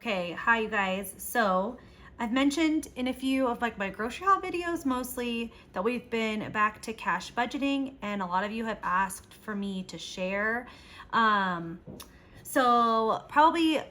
Okay, hi you guys. So I've mentioned in a few of like my grocery haul videos mostly that we've been back to cash budgeting, and a lot of you have asked for me to share. Um, so probably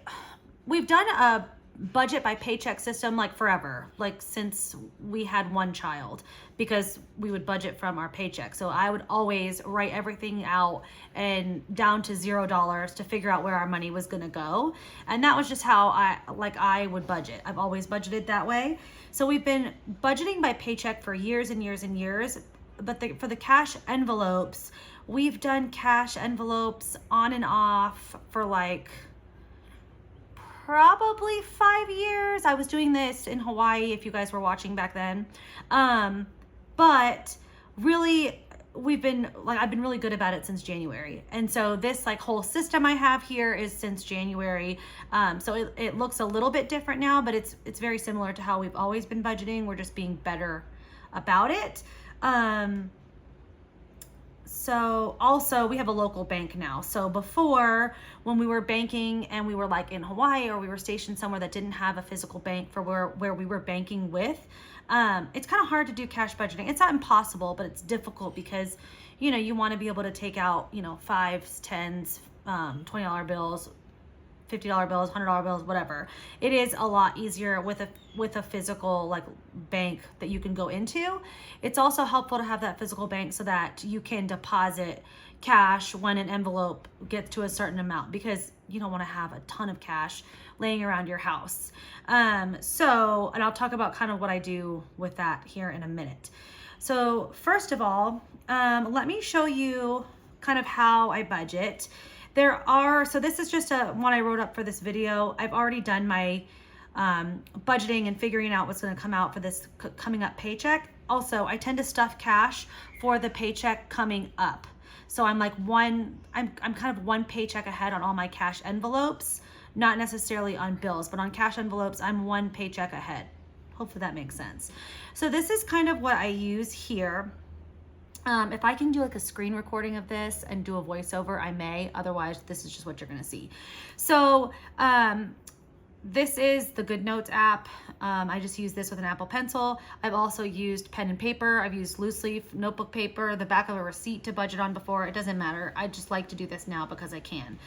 we've done a budget by paycheck system like forever, like since we had one child, because we would budget from our paycheck. So I would always write everything out and down to $0 to figure out where our money was going to go. And that was just how I would budget. I've always budgeted that way. So we've been budgeting by paycheck for years and years and years. But for the cash envelopes, we've done cash envelopes on and off for like probably 5 years. I was doing this in Hawaii if you guys were watching back then. But really I've been really good about it since January. And so this like whole system I have here is since January. So it looks a little bit different now, but it's very similar to how we've always been budgeting. We're just being better about it. So also we have a local bank now. So before, when we were banking and we were like in Hawaii or we were stationed somewhere that didn't have a physical bank for where we were banking with, it's kind of hard to do cash budgeting. It's not impossible, but it's difficult because, you want to be able to take out, fives, tens, $20 bills, $50 bills, $100 bills, whatever. It is a lot easier with a physical like bank that you can go into. It's also helpful to have that physical bank so that you can deposit cash when an envelope gets to a certain amount, because you don't want to have a ton of cash laying around your house. And I'll talk about kind of what I do with that here in a minute. So first of all, let me show you kind of how I budget. So this is just one I wrote up for this video. I've already done my budgeting and figuring out what's going to come out for this coming up paycheck. Also, I tend to stuff cash for the paycheck coming up. So I'm kind of one paycheck ahead on all my cash envelopes, not necessarily on bills, but on cash envelopes, I'm one paycheck ahead. Hopefully that makes sense. So this is kind of what I use here. If I can do like a screen recording of this and do a voiceover, I may. Otherwise, this is just what you're going to see. So this is the Good Notes app. I just use this with an Apple Pencil. I've also used pen and paper. I've used loose leaf notebook paper, the back of a receipt to budget on before. It doesn't matter. I just like to do this now because I can.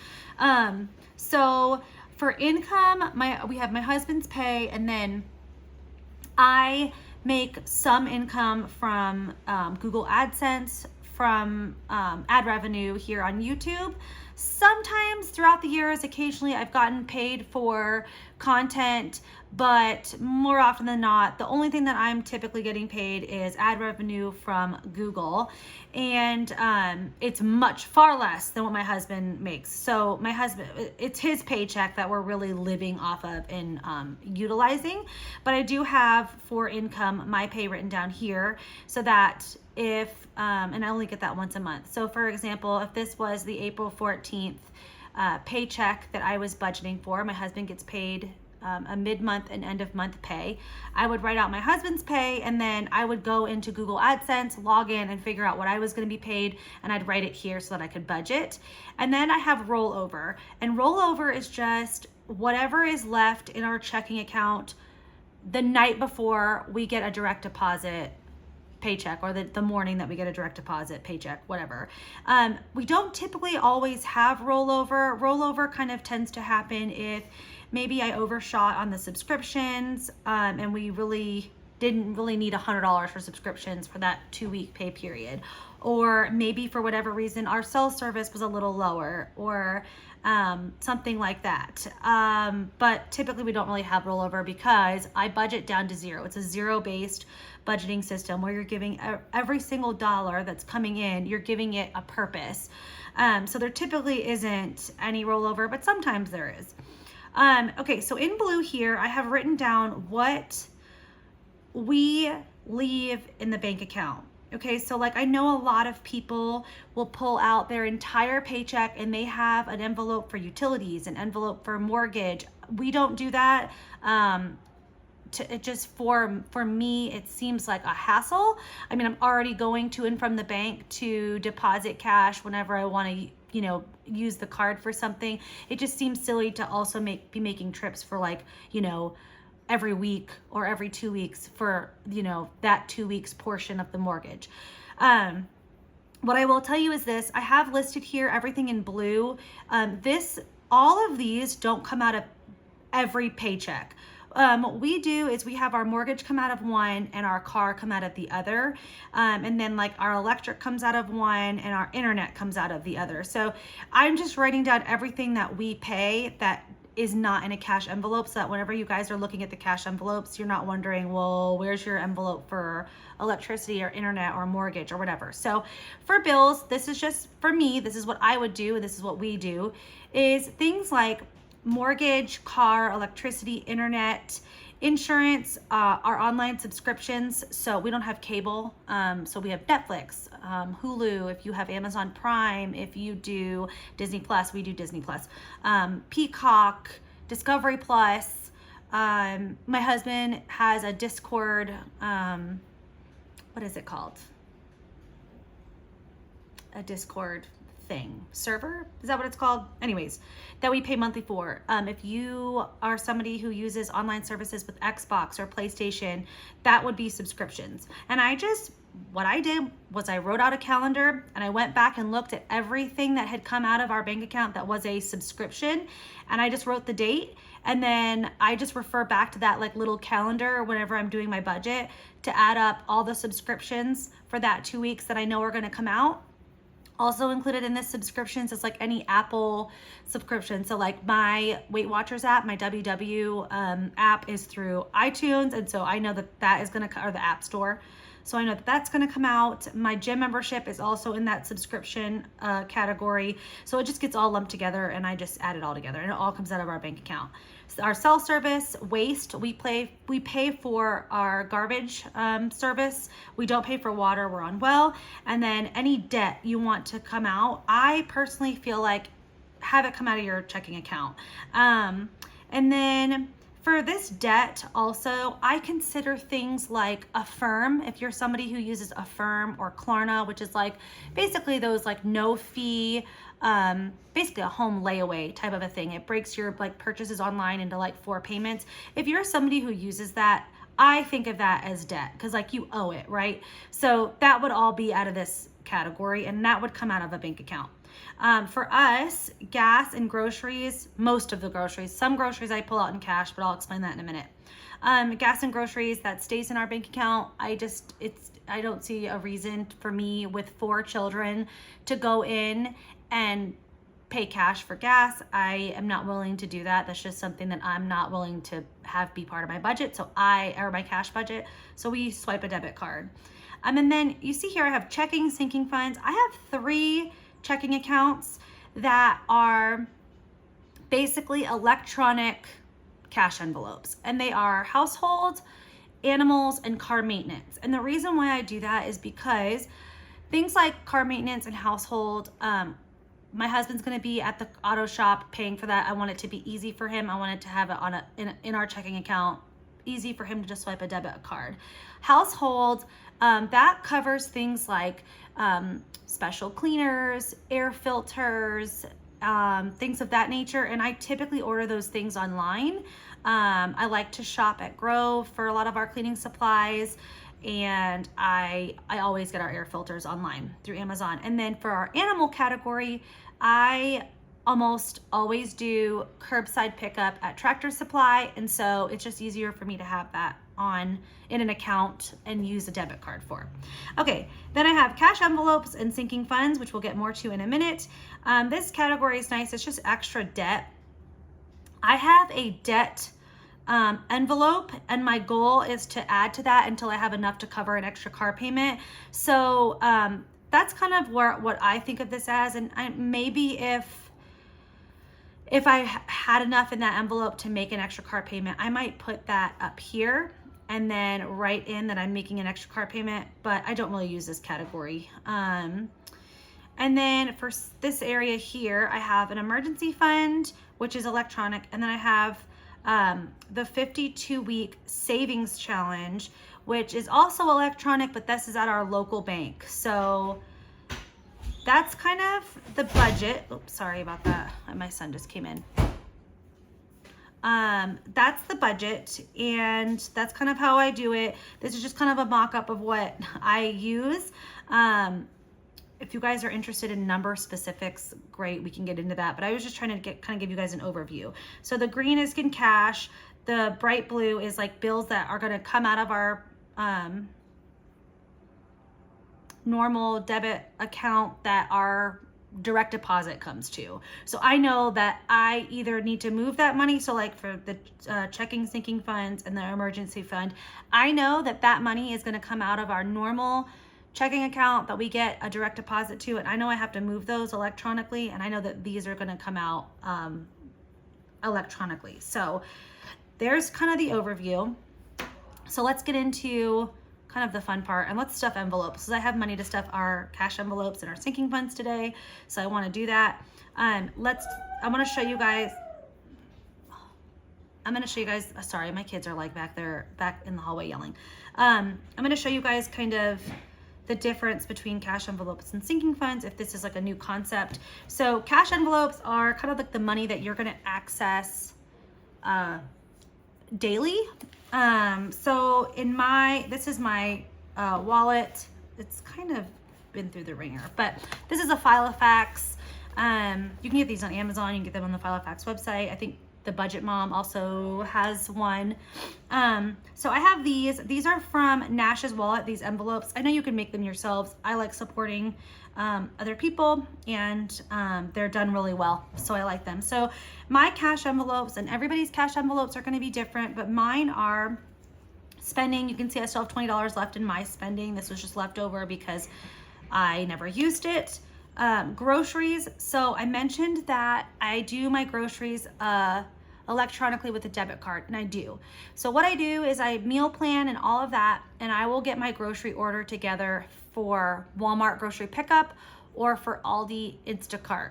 So for income, we have my husband's pay, and then I make some income from Google AdSense, from ad revenue here on YouTube. Sometimes throughout the years, occasionally I've gotten paid for content, but more often than not, the only thing that I'm typically getting paid is ad revenue from Google. And it's far less than what my husband makes. So my husband, it's his paycheck that we're really living off of and utilizing. But I do have for income my pay written down here so that if, and I only get that once a month. So for example, if this was the April 14th paycheck that I was budgeting for, my husband gets paid a mid-month and end-of-month pay. I would write out my husband's pay, and then I would go into Google AdSense, log in, and figure out what I was going to be paid, and I'd write it here so that I could budget. And then I have rollover, and rollover is just whatever is left in our checking account the night before we get a direct deposit paycheck, or the morning that we get a direct deposit paycheck, whatever. We don't typically always have rollover. Rollover kind of tends to happen if maybe I overshot on the subscriptions, and we didn't really need $100 for subscriptions for that 2-week pay period. Or maybe for whatever reason, our cell service was a little lower, or something like that. But typically we don't really have rollover because I budget down to zero. It's a zero-based budgeting system where you're giving every single dollar that's coming in, you're giving it a purpose. So there typically isn't any rollover, but sometimes there is. Okay, so in blue here, I have written down what we leave in the bank account. Okay, so like I know a lot of people will pull out their entire paycheck and they have an envelope for utilities, an envelope for mortgage. We don't do that. For me, it seems like a hassle. I mean, I'm already going to and from the bank to deposit cash whenever I want to use the card for something. It just seems silly to also be making trips for like, every week or every 2 weeks for, that 2 weeks portion of the mortgage. What I will tell you is this: I have listed here everything in blue. All of these don't come out of every paycheck. What we do is we have our mortgage come out of one and our car come out of the other. And then like our electric comes out of one and our internet comes out of the other. So I'm just writing down everything that we pay that is not in a cash envelope, so that whenever you guys are looking at the cash envelopes, you're not wondering, well, where's your envelope for electricity or internet or mortgage or whatever. So for bills, this is just for me, this is what I would do, and this is what we do, is things like mortgage, car, electricity, internet, insurance, our online subscriptions. So we don't have cable. So we have Netflix, Hulu, if you have Amazon Prime, if you do Disney Plus, we do Disney Plus, Peacock, Discovery Plus. My husband has a Discord, what is it called? A Discord server, is that what it's called? Anyways, that we pay monthly for. If you are somebody who uses online services with Xbox or PlayStation, that would be subscriptions. And what I did was I wrote out a calendar and I went back and looked at everything that had come out of our bank account that was a subscription, and I just wrote the date, and then I just refer back to that like little calendar whenever I'm doing my budget to add up all the subscriptions for that 2 weeks that I know are going to come out. Also included in this subscriptions is like any Apple subscription. So like my Weight Watchers app, my WW app is through iTunes. And so I know that is going to, or the App Store. So I know that that's going to come out. My gym membership is also in that subscription category. So it just gets all lumped together, and I just add it all together, and it all comes out of our bank account. So our cell service, waste, we pay for our garbage service. We don't pay for water, we're on well. And then any debt you want to come out, I personally feel like have it come out of your checking account. And then for this debt also, I consider things like Affirm. If you're somebody who uses Affirm or Klarna, which is like basically those like no fee, basically a home layaway type of a thing. It breaks your like purchases online into like 4 payments. If you're somebody who uses that, I think of that as debt because like you owe it, right? So that would all be out of this category, and that would come out of a bank account. For us, gas and groceries, most of the groceries, some groceries I pull out in cash, but I'll explain that in a minute. Gas and groceries, that stays in our bank account. I don't see a reason for me with 4 children to go in and pay cash for gas. I am not willing to do that. That's just something that I'm not willing to have be part of my budget. Or my cash budget. So we swipe a debit card. And then you see here, I have checking, sinking funds. I have 3 checking accounts that are basically electronic cash envelopes, and they are household, animals, and car maintenance. And the reason why I do that is because things like car maintenance and household, my husband's going to be at the auto shop paying for that. I want it to be easy for him. I want it to have it in our checking account, easy for him to just swipe a debit card. Household, that covers things like special cleaners, air filters, things of that nature. And I typically order those things online. I like to shop at Grove for a lot of our cleaning supplies. And I always get our air filters online through Amazon. And then for our animal category, I almost always do curbside pickup at Tractor Supply. And so it's just easier for me to have that in an account and use a debit card for. Okay, then I have cash envelopes and sinking funds, which we'll get more to in a minute. This category is nice. It's just extra debt. I have a debt envelope, and my goal is to add to that until I have enough to cover an extra car payment. So that's kind of what I think of this as. And maybe if I had enough in that envelope to make an extra car payment, I might put that up here and then write in that I'm making an extra car payment, but I don't really use this category. And then for this area here, I have an emergency fund, which is electronic, and then I have the 52-week savings challenge, which is also electronic, but this is at our local bank. So that's kind of the budget. Oops, sorry about that. My son just came in. That's the budget, and that's kind of how I do it. This is just kind of a mock-up of what I use. If you guys are interested in number specifics, great, we can get into that. But I was just trying to kind of give you guys an overview. So the green is in cash. The bright blue is like bills that are going to come out of our normal debit account that our direct deposit comes to. So I know that I either need to move that money. So like for the checking, sinking funds and the emergency fund, I know that that money is going to come out of our normal checking account that we get a direct deposit to, and I know I have to move those electronically, and I know that these are going to come out electronically. So there's kind of the overview. So let's get into kind of the fun part, and let's stuff envelopes. So I have money to stuff our cash envelopes and our sinking funds today, so I want to do that. I want to show you guys. I'm going to show you guys. Sorry, my kids are like back in the hallway yelling. I'm going to show you guys kind of the difference between cash envelopes and sinking funds, if this is like a new concept. So cash envelopes are kind of like the money that you're going to access daily. So this is my wallet. It's kind of been through the ringer, but this is a Filofax. You can get these on Amazon. You can get them on the Filofax website. I think the Budget Mom also has one. So I have these. These are from Nash's Wallet, these envelopes. I know you can make them yourselves. I like supporting other people, and they're done really well, so I like them. So my cash envelopes, and everybody's cash envelopes are going to be different, but mine are spending. You can see I still have $20 left in my spending. This was just left over because I never used it. Groceries. So I mentioned that I do my groceries electronically with a debit card, and I do. So what I do is I meal plan and all of that, and I will get my grocery order together for Walmart grocery pickup or for Aldi Instacart.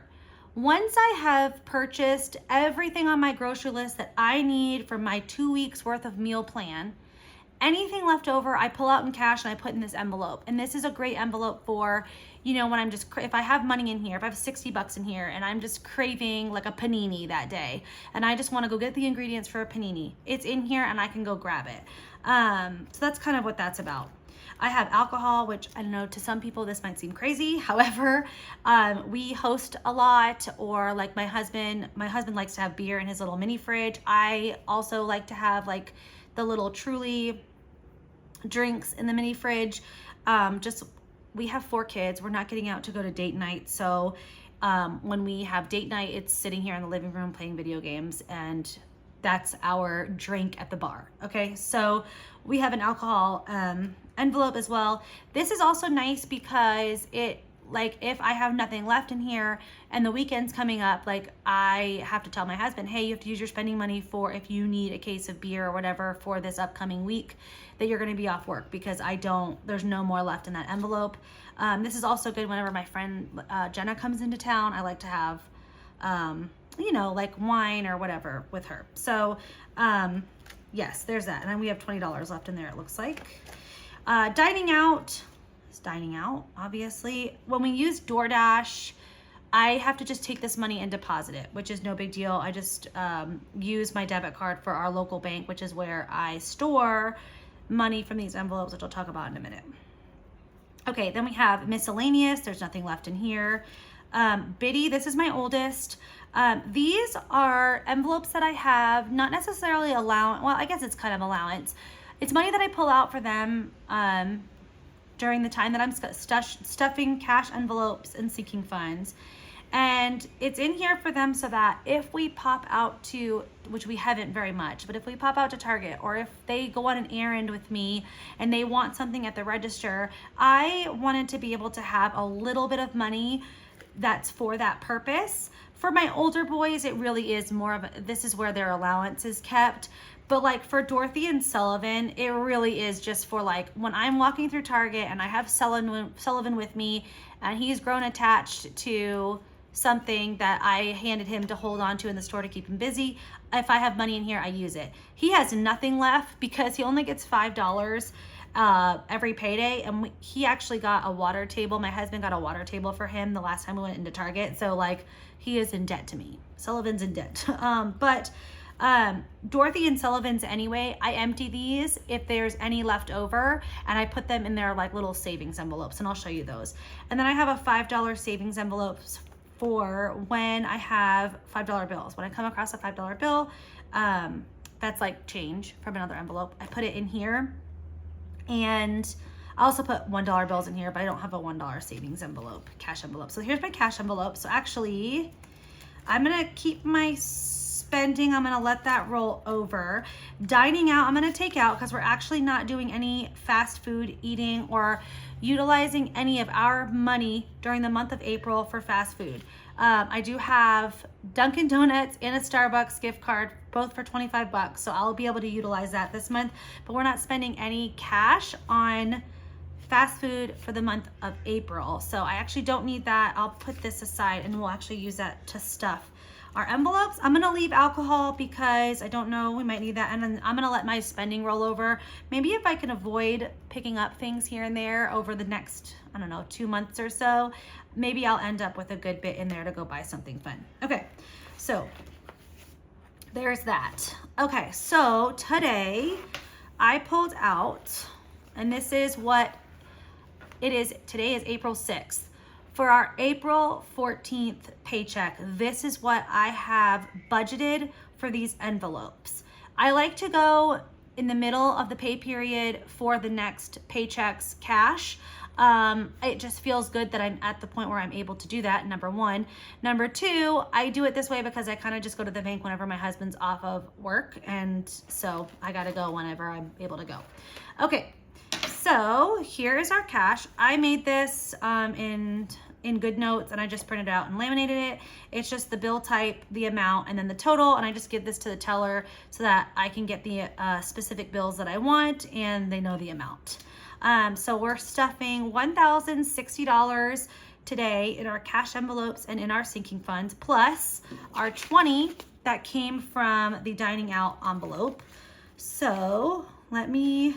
Once I have purchased everything on my grocery list that I need for my 2 weeks worth of meal plan, anything left over, I pull out in cash and I put in this envelope. And this is a great envelope for, when I'm just, if I have money in here, if I have 60 bucks in here and I'm just craving like a panini that day, and I just want to go get the ingredients for a panini, it's in here and I can go grab it. So that's kind of what that's about. I have alcohol, which I know to some people this might seem crazy. However, we host a lot, or like my husband likes to have beer in his little mini fridge. I also like to have like the little Truly drinks in the mini fridge. We have 4 kids. We're not getting out to go to date night. So when we have date night, it's sitting here in the living room playing video games, and that's our drink at the bar. Okay, so we have an alcohol envelope as well. This is also nice because if I have nothing left in here and the weekend's coming up, like I have to tell my husband, hey, you have to use your spending money for if you need a case of beer or whatever for this upcoming week that you're going to be off work, because there's no more left in that envelope. This is also good whenever my friend Jenna comes into town. I like to have, like wine or whatever with her. So yes, there's that. And then we have $20 left in there, it looks like. Dining out, obviously. When we use DoorDash, I have to just take this money and deposit it, which is no big deal. I just use my debit card for our local bank, which is where I store money from these envelopes, which I'll talk about in a minute. Okay, then we have Miscellaneous. There's nothing left in here. Biddy, this is my oldest. These are envelopes that I have, not necessarily allowance. Well, I guess it's kind of allowance. It's money that I pull out for them during the time that I'm stuffing cash envelopes and sinking funds. And it's in here for them so that if we pop out to, which we haven't very much, but if we pop out to Target, or if they go on an errand with me and they want something at the register, I wanted to be able to have a little bit of money that's for that purpose. For my older boys, it really is more of this is where their allowance is kept. But like for Dorothy and Sullivan, it really is just for like when I'm walking through Target and I have Sullivan with me and he's grown attached to something that I handed him to hold on to in the store to keep him busy. If I have money in here, I use it. He has nothing left because he only gets $5 every payday. And he actually got a water table. My husband got a water table for him the last time we went into Target. So like he is in debt to me. Sullivan's in debt. But Dorothy and Sullivan's anyway, I empty these if there's any left over, and I put them in their like little savings envelopes, and I'll show you those. And then I have a $5 savings envelopes for when I have $5 bills. When I come across a $5 bill, that's like change from another envelope, I put it in here. And I also put $1 bills in here, but I don't have a $1 savings envelope, cash envelope. So here's my cash envelope. So actually, I'm gonna keep my spending, I'm gonna let that roll over. Dining out, I'm gonna take out because we're actually not doing any fast food eating or utilizing any of our money during the month of April for fast food. I do have Dunkin' Donuts and a Starbucks gift card, both for 25 bucks. So I'll be able to utilize that this month, but we're not spending any cash on fast food for the month of April. So I actually don't need that. I'll put this aside and we'll actually use that to stuff our envelopes. I'm gonna leave alcohol because I don't know, we might need that. And then I'm gonna let my spending roll over. Maybe if I can avoid picking up things here and there over the next, I don't know, 2 months or so, maybe I'll end up with a good bit in there to go buy something fun. Okay, so there's that. Okay, so today I pulled out, and this is what it is. Today is April 6th. For our April 14th paycheck, this is what I have budgeted for these envelopes. I like to go in the middle of the pay period for the next paycheck's cash. It just feels good that I'm at the point where I'm able to do that, number one. Number two, I do it this way because I kind of just go to the bank whenever my husband's off of work, and so I gotta go whenever I'm able to go. Okay. So here is our cash. I made this in Good Notes, and I just printed it out and laminated it. It's just the bill type, the amount, and then the total, and I just give this to the teller so that I can get the specific bills that I want, and they know the amount. So we're stuffing $1,060 today in our cash envelopes and in our sinking funds, plus our $20 that came from the dining out envelope. So let me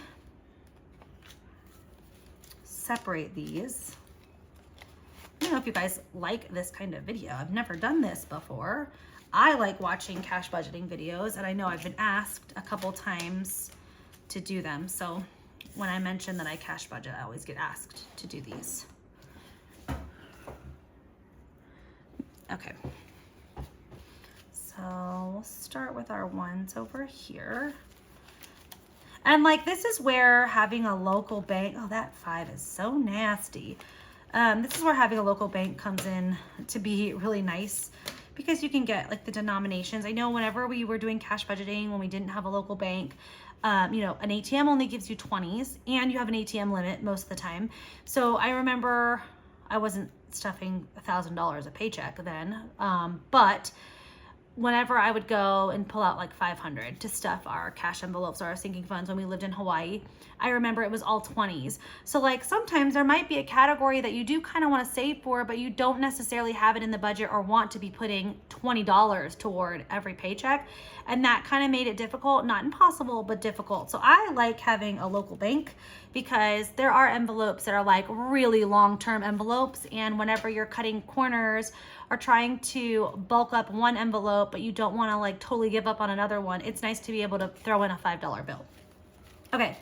separate these. I don't know if you guys like this kind of video. I've never done this before. I like watching cash budgeting videos, and I know I've been asked a couple times to do them. So when I mention that I cash budget, I always get asked to do these. Okay. So we'll start with our ones over here. And like, this is where having a local bank, oh, that 5 is so nasty. This is where having a local bank comes in to be really nice, because you can get like the denominations. I know whenever we were doing cash budgeting, when we didn't have a local bank, you know, an ATM only gives you 20s, and you have an ATM limit most of the time. So I remember I wasn't stuffing $1,000 a paycheck then, but whenever I would go and pull out like 500 to stuff our cash envelopes or our sinking funds when we lived in Hawaii, I remember it was all 20s. So like sometimes there might be a category that you do kind of want to save for, but you don't necessarily have it in the budget or want to be putting $20 toward every paycheck. And that kind of made it difficult, not impossible, but difficult. So I like having a local bank because there are envelopes that are like really long-term envelopes. And whenever you're cutting corners or trying to bulk up one envelope, but you don't want to like totally give up on another one, it's nice to be able to throw in a $5 bill. Okay,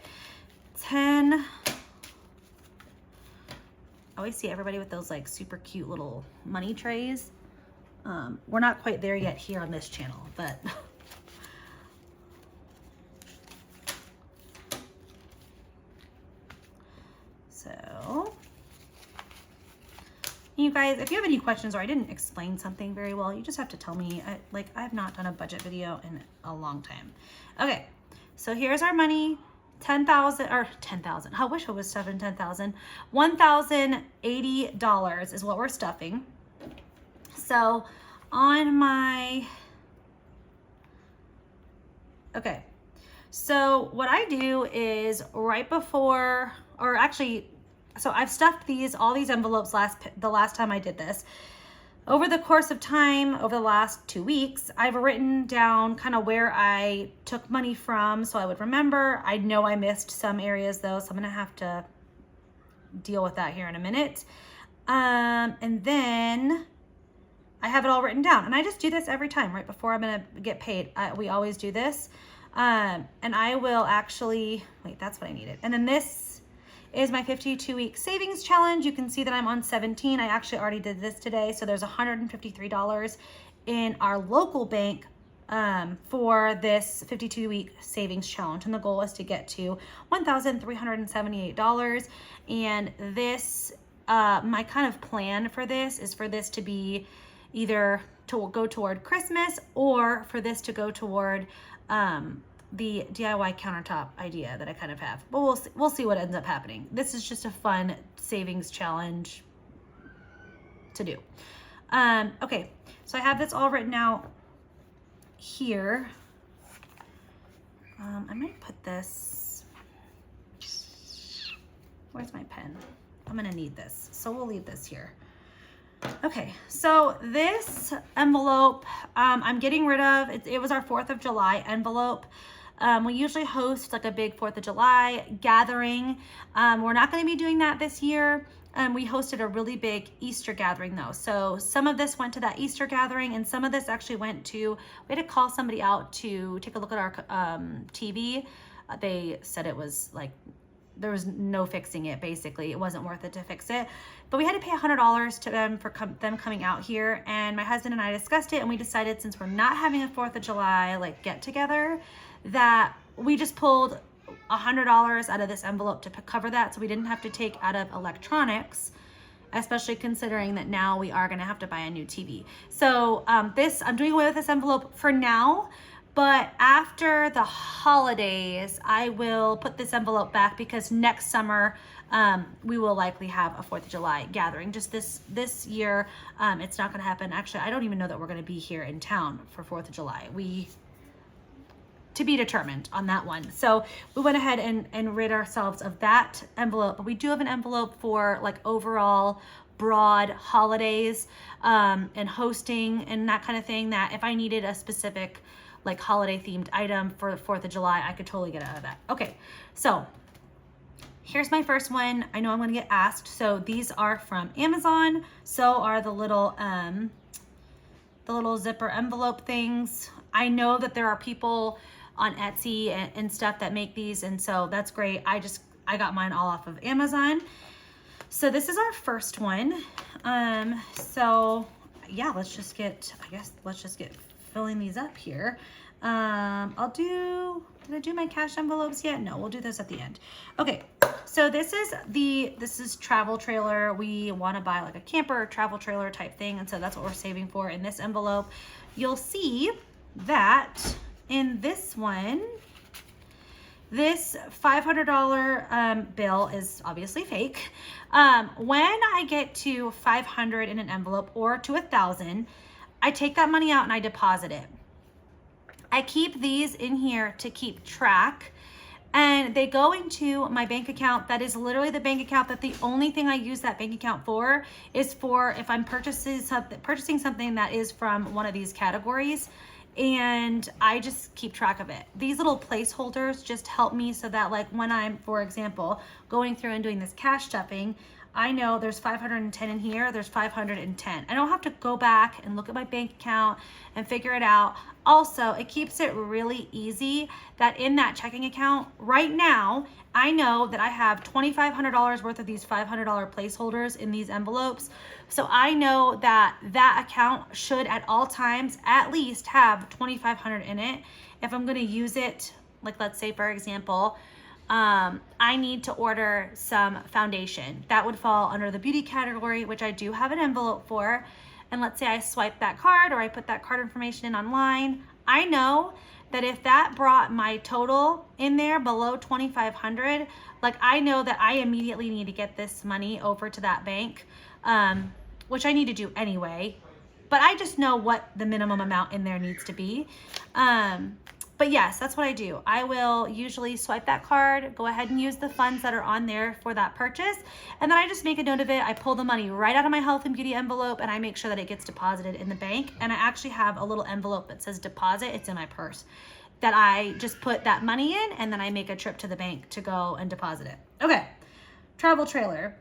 10. I always see everybody with those like super cute little money trays. We're not quite there yet here on this channel, but so you guys, if you have any questions or I didn't explain something very well, you just have to tell me. I've not done a budget video in a long time. Okay, so here's our money. 10,000 or 10,000. I wish I was stuffing 10,000. $1,080 is what we're stuffing. So on my, okay. So what I do is right before, or actually, so I've stuffed all these envelopes the last time I did this. over the course of time, over the last 2 weeks, I've written down kind of where I took money from so I would remember. I know I missed some areas though, so I'm gonna have to deal with that here in a minute. And then I have it all written down, and I just do this every time right before I'm gonna get paid. We always do this. And I will actually, wait, that's what I needed. And then this is my 52-week savings challenge. You can see that I'm on 17. I actually already did this today. So there's $153 in our local bank for this 52-week savings challenge. And the goal is to get to $1,378. And this, my kind of plan for this is for this to be either to go toward Christmas or for this to go toward the DIY countertop idea that I kind of have. But we'll see what ends up happening. This is just a fun savings challenge to do. Okay, so I have this all written out here. I might put this, where's my pen? I'm gonna need this, so we'll leave this here. Okay, so this envelope I'm getting rid of. It was our 4th of July envelope. We usually host like a big 4th of July gathering. We're not going to be doing that this year. We hosted a really big Easter gathering though. So some of this went to that Easter gathering, and some of this actually went to, we had to call somebody out to take a look at our TV. They said it was like, there was no fixing it, basically. It wasn't worth it to fix it. But we had to pay $100 to them for them coming out here. And my husband and I discussed it, and we decided, since we're not having a 4th of July like get together, that we just pulled $100 out of this envelope to cover that, so we didn't have to take out of electronics, especially considering that now we are gonna have to buy a new TV. So I'm doing away with this envelope for now. But after the holidays, I will put this envelope back, because next summer we will likely have a 4th of July gathering. Just this year, it's not gonna happen. Actually, I don't even know that we're gonna be here in town for 4th of July. To be determined on that one. So we went ahead and rid ourselves of that envelope, but we do have an envelope for like overall broad holidays and hosting and that kind of thing, that if I needed a specific like holiday themed item for the 4th of July, I could totally get out of that. Okay, so here's my first one. I know I'm gonna get asked. So these are from Amazon. So are the little zipper envelope things. I know that there are people on Etsy and stuff that make these, and so that's great. I got mine all off of Amazon. So this is our first one. So yeah, let's just get filling these up here. Did I do my cash envelopes yet? No, we'll do this at the end. Okay, so this is travel trailer. We want to buy like a camper or travel trailer type thing, and so that's what we're saving for in this envelope. You'll see that in this one, this $500 bill is obviously fake. When I get to 500 in an envelope or to 1,000, I take that money out and I deposit it. I keep these in here to keep track, and they go into my bank account. That is literally the bank account that the only thing I use that bank account for is for if I'm purchasing something that is from one of these categories, and I just keep track of it. These little placeholders just help me so that like when I'm, for example, going through and doing this cash stuffing, I know there's 510 in here, there's 510. I don't have to go back and look at my bank account and figure it out. Also, it keeps it really easy that in that checking account right now, I know that I have $2,500 worth of these $500 placeholders in these envelopes. So I know that that account should at all times at least have $2,500 in it. If I'm gonna use it, like let's say for example, I need to order some foundation. That would fall under the beauty category, which I do have an envelope for. And let's say I swipe that card or I put that card information in online. I know that if that brought my total in there below 2,500, like I know that I immediately need to get this money over to that bank, which I need to do anyway. But I just know what the minimum amount in there needs to be. But But yes, that's what I do. I will usually swipe that card, go ahead and use the funds that are on there for that purchase. And then I just make a note of it. I pull the money right out of my health and beauty envelope and I make sure that it gets deposited in the bank. And I actually have a little envelope that says deposit. It's in my purse that I just put that money in, and then I make a trip to the bank to go and deposit it. Okay, travel trailer.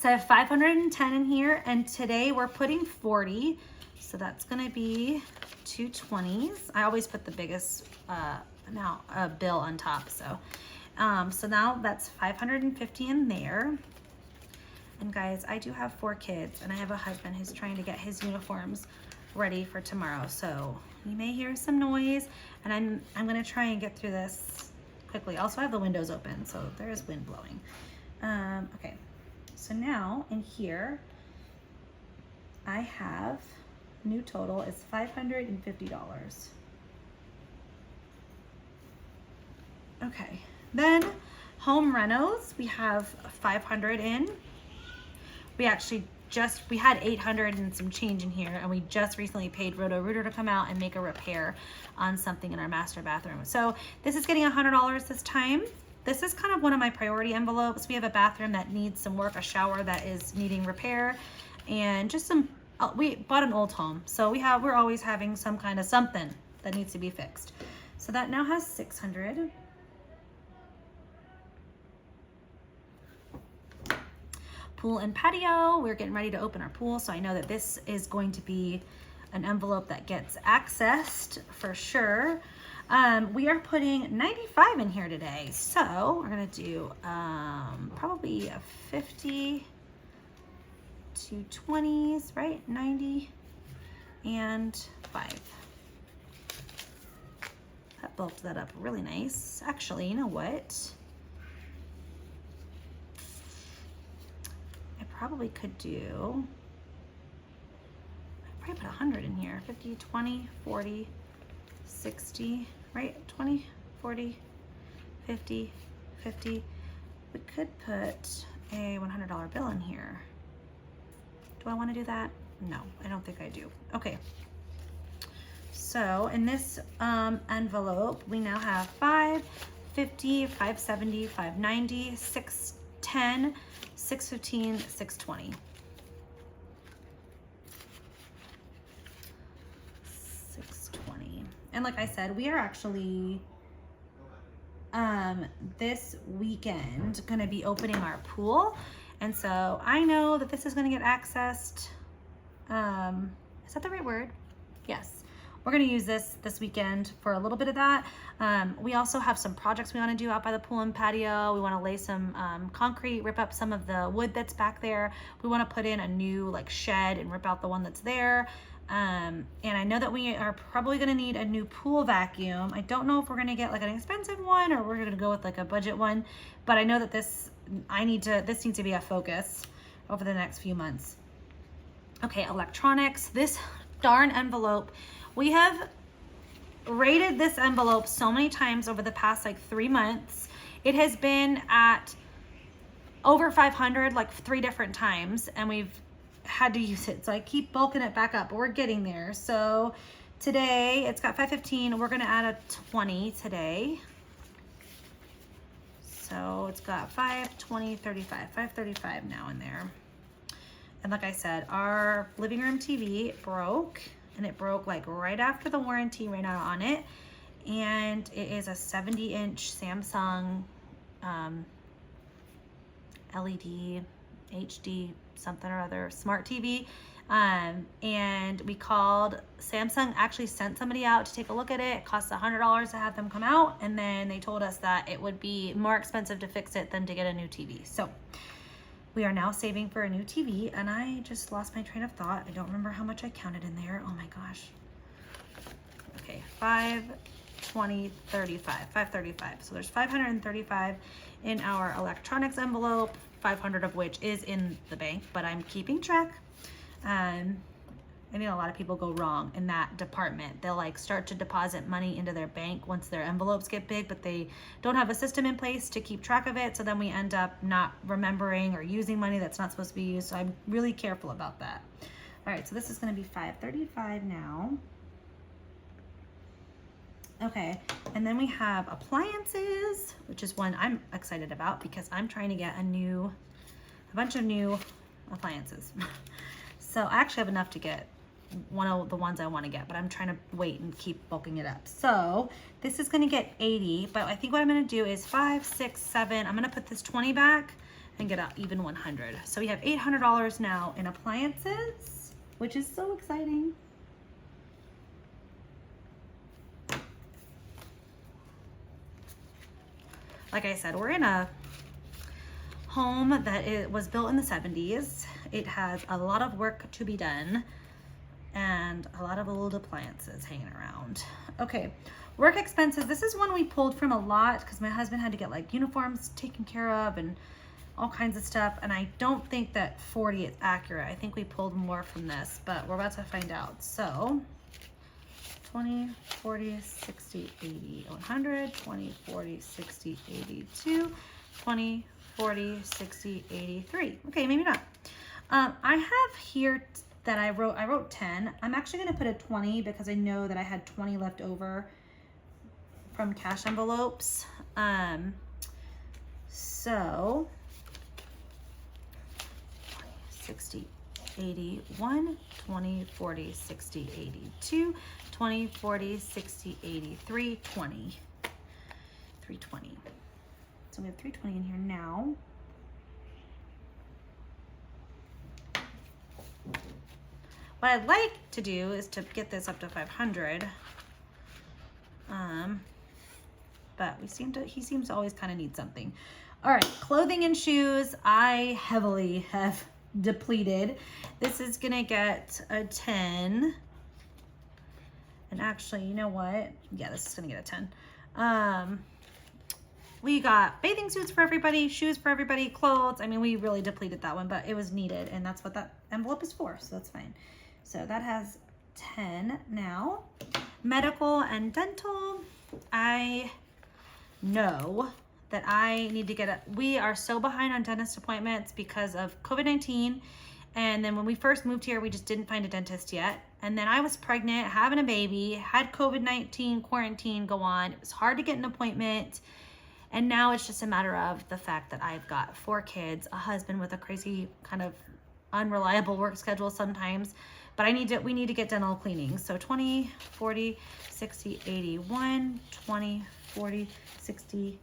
So I have 510 in here, and today we're putting 40. So that's gonna be 220s. I always put the biggest bill on top. So now that's 550 in there. And guys, I do have 4 kids, and I have a husband who's trying to get his uniforms ready for tomorrow. So you may hear some noise, and I'm gonna try and get through this quickly. Also, I have the windows open, so there is wind blowing. Okay, so now in here, I have new total is $550. Okay, then home renos, we have 500 in. We actually we had 800 and some change in here, and we just recently paid Roto-Rooter to come out and make a repair on something in our master bathroom. So this is getting $100 this time. This is kind of one of my priority envelopes. We have a bathroom that needs some work, a shower that is needing repair, and just some, we bought an old home. So we're always having some kind of something that needs to be fixed. So that now has 600. Pool and patio, we're getting ready to open our pool, so I know that this is going to be an envelope that gets accessed for sure. We are putting 95 in here today, so we're gonna do probably a 50 to 20s, right? 90 and 5. That bulked that up really nice. Actually, you know what? Probably could do, I probably put 100 in here, 50, 20, 40, 60, right? 20, 40, 50, 50. We could put a $100 bill in here. Do I want to do that? No, I don't think I do. Okay. So in this envelope, we now have 550, 570, 590, 610, 615, 620. 620. And like I said, we are actually this weekend gonna be opening our pool. And so I know that this is gonna get accessed. Is that the right word? Yes. We're gonna use this weekend for a little bit of that. We also have some projects we wanna do out by the pool and patio. We wanna lay some concrete, rip up some of the wood that's back there. We wanna put in a new like shed and rip out the one that's there. And I know that we are probably gonna need a new pool vacuum. I don't know if we're gonna get like an expensive one or we're gonna go with like a budget one, but I know that this needs to be a focus over the next few months. Okay, electronics, this darn envelope. We have rated this envelope so many times over the past like 3 months. It has been at over 500 like 3 different times, and we've had to use it. So I keep bulking it back up, but we're getting there. So today it's got 515. We're gonna add a 20 today. So it's got 5, 20, 35, 535 now in there. And like I said, our living room TV broke. And it broke like right after the warranty ran out on it. And it is a 70-inch Samsung LED HD something or other smart TV. And we called Samsung, actually sent somebody out to take a look at it. It costs $100 to have them come out. And then they told us that it would be more expensive to fix it than to get a new TV. So we are now saving for a new TV, and I just lost my train of thought. I don't remember how much I counted in there. Oh my gosh. Okay, 5, 20, 35, 535. So there's 535 in our electronics envelope, 500 of which is in the bank, but I'm keeping track. I know a lot of people go wrong in that department. They'll like start to deposit money into their bank once their envelopes get big, but they don't have a system in place to keep track of it. So then we end up not remembering or using money that's not supposed to be used. So I'm really careful about that. All right, so this is gonna be 535 now. Okay, and then we have appliances, which is one I'm excited about because I'm trying to get a bunch of new appliances. So I actually have enough to get one of the ones I want to get, but I'm trying to wait and keep bulking it up. So this is going to get 80, but I think what I'm going to do is 5, 6, 7. I'm going to put this 20 back and get out even 100. So we have $800 now in appliances, which is so exciting. Like I said, we're in a home that it was built in the 70s. It has a lot of work to be done and a lot of old appliances hanging around. Okay, work expenses. This is one we pulled from a lot because my husband had to get like uniforms taken care of and all kinds of stuff. And I don't think that 40 is accurate. I think we pulled more from this, but we're about to find out. So 20, 40, 60, 80, 100, 20, 40, 60, 82, 20, 40, 60, 83. Okay, maybe not. I have here that I wrote 10. I'm actually gonna put a 20 because I know that I had 20 left over from cash envelopes. So 60, 81, 20, 40, 60, 82, 20, 40, 60, 83, 20. 320. So we have 320 in here now. What I'd like to do is to get this up to 500. But he seems to always kind of need something. All right, clothing and shoes, I heavily have depleted. This is gonna get a 10. And actually, you know what? Yeah, this is gonna get a 10. We got bathing suits for everybody, shoes for everybody, clothes. I mean, we really depleted that one, but it was needed, and that's what that envelope is for, so that's fine. So that has 10 now. Medical and dental, I know that I need to get we are so behind on dentist appointments because of COVID-19. And then when we first moved here, we just didn't find a dentist yet. And then I was pregnant, having a baby, had COVID-19 quarantine go on. It was hard to get an appointment. And now it's just a matter of the fact that I've got 4 kids, a husband with a crazy kind of unreliable work schedule sometimes. But we need to get dental cleaning. So 20, 40, 60, 81, 20, 40, 60,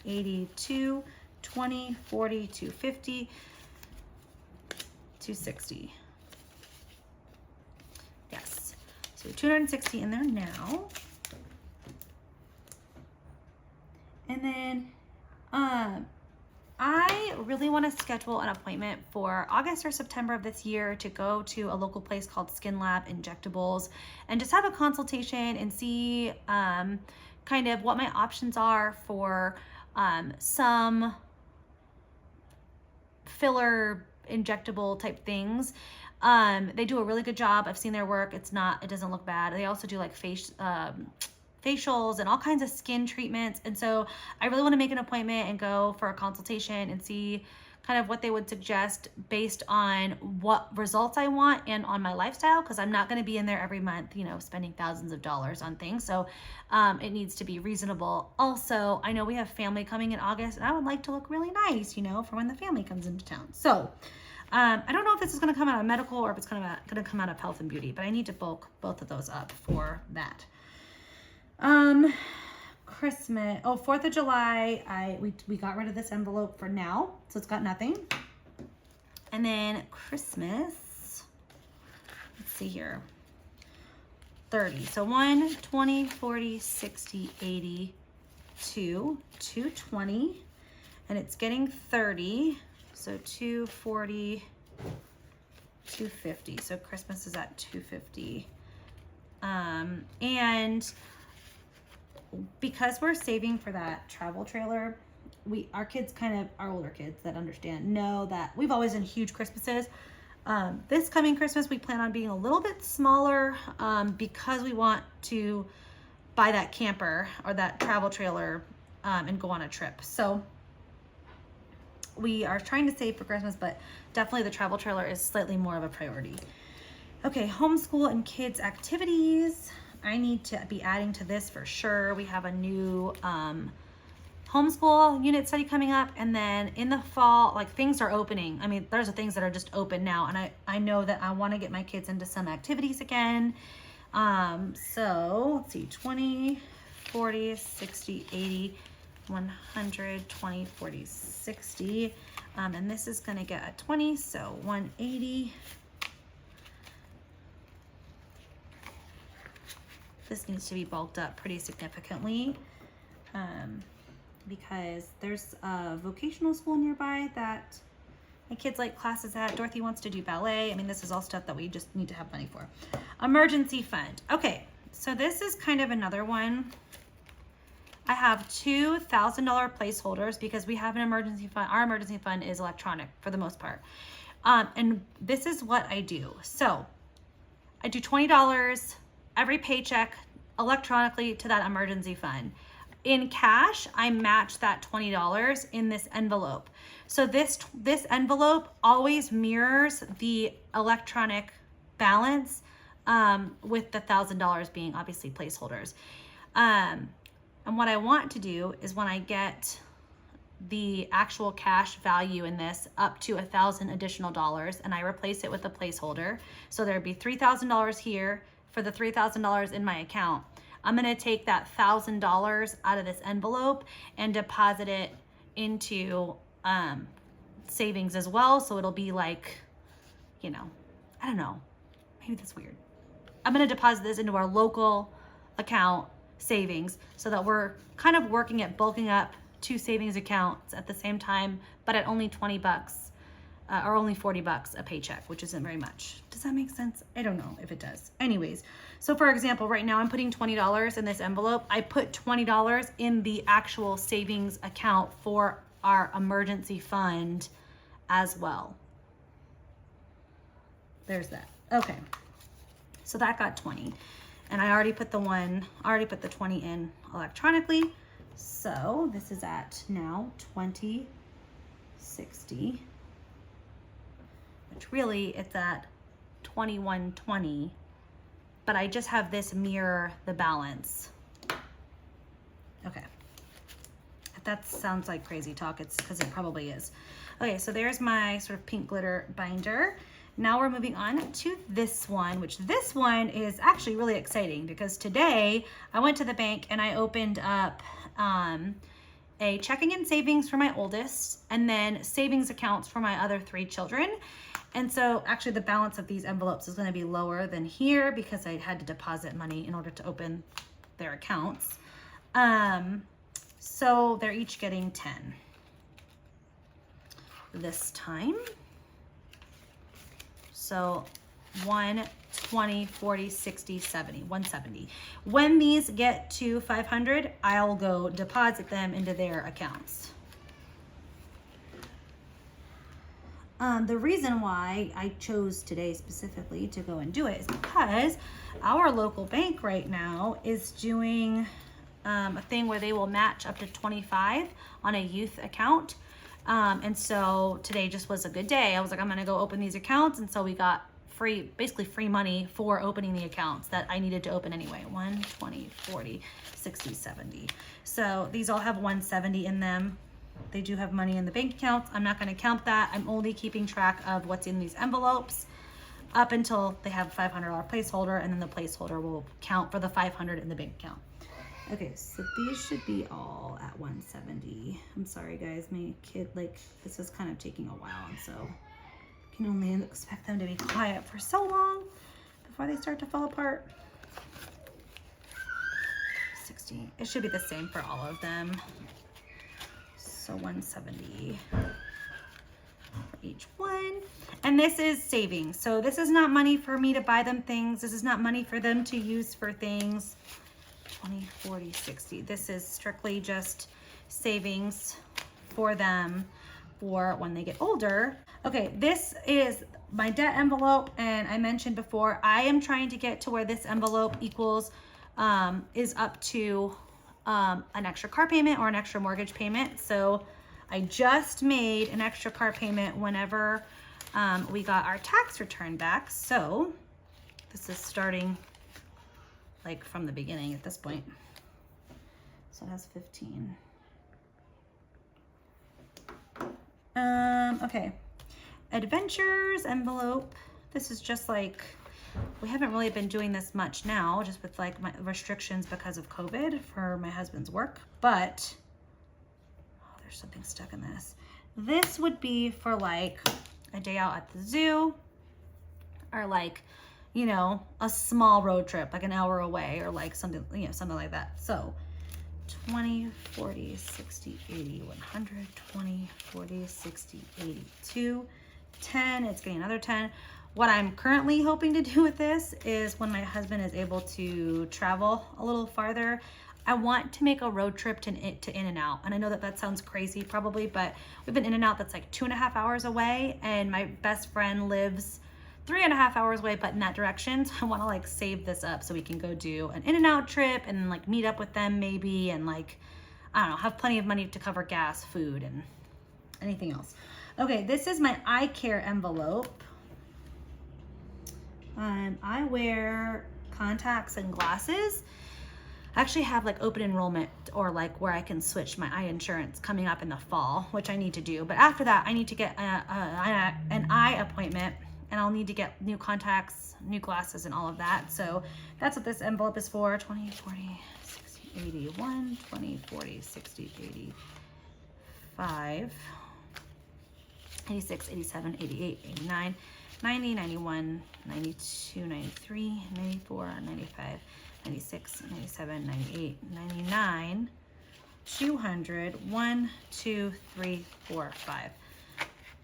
82, 20, 40, 250, 260. Yes. So 260 in there now. And then I really want to schedule an appointment for August or September of this year to go to a local place called Skin Lab Injectables and just have a consultation and see kind of what my options are for some filler injectable type things. They do a really good job. I've seen their work. It doesn't look bad. They also do like facials and all kinds of skin treatments. And so I really want to make an appointment and go for a consultation and see kind of what they would suggest based on what results I want and on my lifestyle, because I'm not going to be in there every month, spending thousands of dollars on things. So it needs to be reasonable. Also, I know we have family coming in August and I would like to look really nice, for when the family comes into town. So I don't know if this is going to come out of medical or if it's going to come out of health and beauty, but I need to bulk both of those up for that. Christmas, 4th of July, we got rid of this envelope for now, so it's got nothing. And then Christmas, let's see here, 30. So 1, 20, 40, 60, 80, 220, and it's getting 30. So 240, 250. So Christmas is at 250. And because we're saving for that travel trailer, our kids our older kids that understand know that we've always done huge Christmases. This coming Christmas, we plan on being a little bit smaller because we want to buy that camper or that travel trailer and go on a trip. So we are trying to save for Christmas, but definitely the travel trailer is slightly more of a priority. Okay, homeschool and kids activities. I need to be adding to this for sure. We have a new homeschool unit study coming up, and then in the fall, like, things are opening. I mean, there's things that are just open now, and I know that I want to get my kids into some activities again. So let's see, 20, 40, 60, 80, 100, 20, 40, 60. And this is going to get a 20, so 180. This needs to be bulked up pretty significantly, because there's a vocational school nearby that my kids like classes at. Dorothy wants to do ballet. I mean, this is all stuff that we just need to have money for. Emergency fund. Okay, so this is kind of another one. I have $2,000 placeholders because we have an emergency fund. Our emergency fund is electronic for the most part. And this is what I do. So I do $20 every paycheck electronically to that emergency fund. In cash, I match that $20 in this envelope. So this envelope always mirrors the electronic balance, with the $1,000 being obviously placeholders. And what I want to do is when I get the actual cash value in this up to $1,000 additional dollars, and I replace it with a placeholder. So there'd be $3,000 here for the $3,000 in my account. I'm gonna take that $1,000 out of this envelope and deposit it into savings as well. So it'll be like, you know, I don't know, maybe that's weird. I'm gonna deposit this into our local account savings so that we're kind of working at bulking up two savings accounts at the same time, but at only 20 bucks or only 40 bucks a paycheck, which isn't very much. Does that make sense? I don't know if it does. Anyways, so for example, right now I'm putting $20 in this envelope. I put $20 in the actual savings account for our emergency fund as well. There's that. Okay. So that got 20. And I already put the 20 in electronically. So this is at now 2060, which really it's at 2120, but I just have this mirror the balance. Okay. If that sounds like crazy talk, it's because it probably is. Okay, so there's my sort of pink glitter binder. Now we're moving on to this one, which this one is actually really exciting because today I went to the bank and I opened up a checking and savings for my oldest and then savings accounts for my other 3 children. And so actually the balance of these envelopes is going to be lower than here because I had to deposit money in order to open their accounts. So they're each getting 10 this time. So 1, 20, 40, 60, 70, 170. When these get to 500, I'll go deposit them into their accounts. The reason why I chose today specifically to go and do it is because our local bank right now is doing a thing where they will match up to 25 on a youth account. And so today just was a good day. I was like, I'm gonna go open these accounts. And so we got basically free money for opening the accounts that I needed to open anyway. 1, 20, 40, 60, 70. So these all have 170 in them. They do have money in the bank accounts. I'm not gonna count that. I'm only keeping track of what's in these envelopes up until they have a $500 placeholder, and then the placeholder will count for the 500 in the bank account. Okay, so these should be all at 170. I'm sorry guys, my kid, like, this is kind of taking a while, and so I can only expect them to be quiet for so long before they start to fall apart. 60, it should be the same for all of them. So 170 for each one. And this is savings. So this is not money for me to buy them things. This is not money for them to use for things. 20, 40, 60. This is strictly just savings for them for when they get older. Okay, this is my debt envelope, and I mentioned before, I am trying to get to where this envelope equals, is up to an extra car payment or an extra mortgage payment. So I just made an extra car payment whenever we got our tax return back. So this is starting like from the beginning at this point. So it has 15. Okay. Adventures envelope. This is just like, we haven't really been doing this much now, just with like my restrictions because of COVID for my husband's work, but oh, there's something stuck in this. This would be for like a day out at the zoo, or like, you know, a small road trip, like an hour away, or like something, you know, something like that. So 20, 40, 60, 80, 100, 20, 40, 60, 80, 2, 10, it's getting another 10. What I'm currently hoping to do with this is when my husband is able to travel a little farther, I want to make a road trip to In-N-Out. And I know that that sounds crazy probably, but we've been In-N-Out that's like 2.5 hours away, and my best friend lives 3.5 hours away, but in that direction. So I want to like save this up so we can go do an In-N-Out trip and like meet up with them maybe, and like, I don't know, have plenty of money to cover gas, food, and anything else. Okay, this is my eye care envelope. I wear contacts and glasses. I actually have like open enrollment, or like where I can switch my eye insurance coming up in the fall, which I need to do. But after that, I need to get an eye appointment, and I'll need to get new contacts, new glasses, and all of that. So that's what this envelope is for. 20, 40, 60, 81, 20, 40, 60, 85, 86, 87, 88, 89, 90, 91, 92, 93, 94, 95, 96, 97, 98, 99, 200, 1, 2, 3, 4, 5.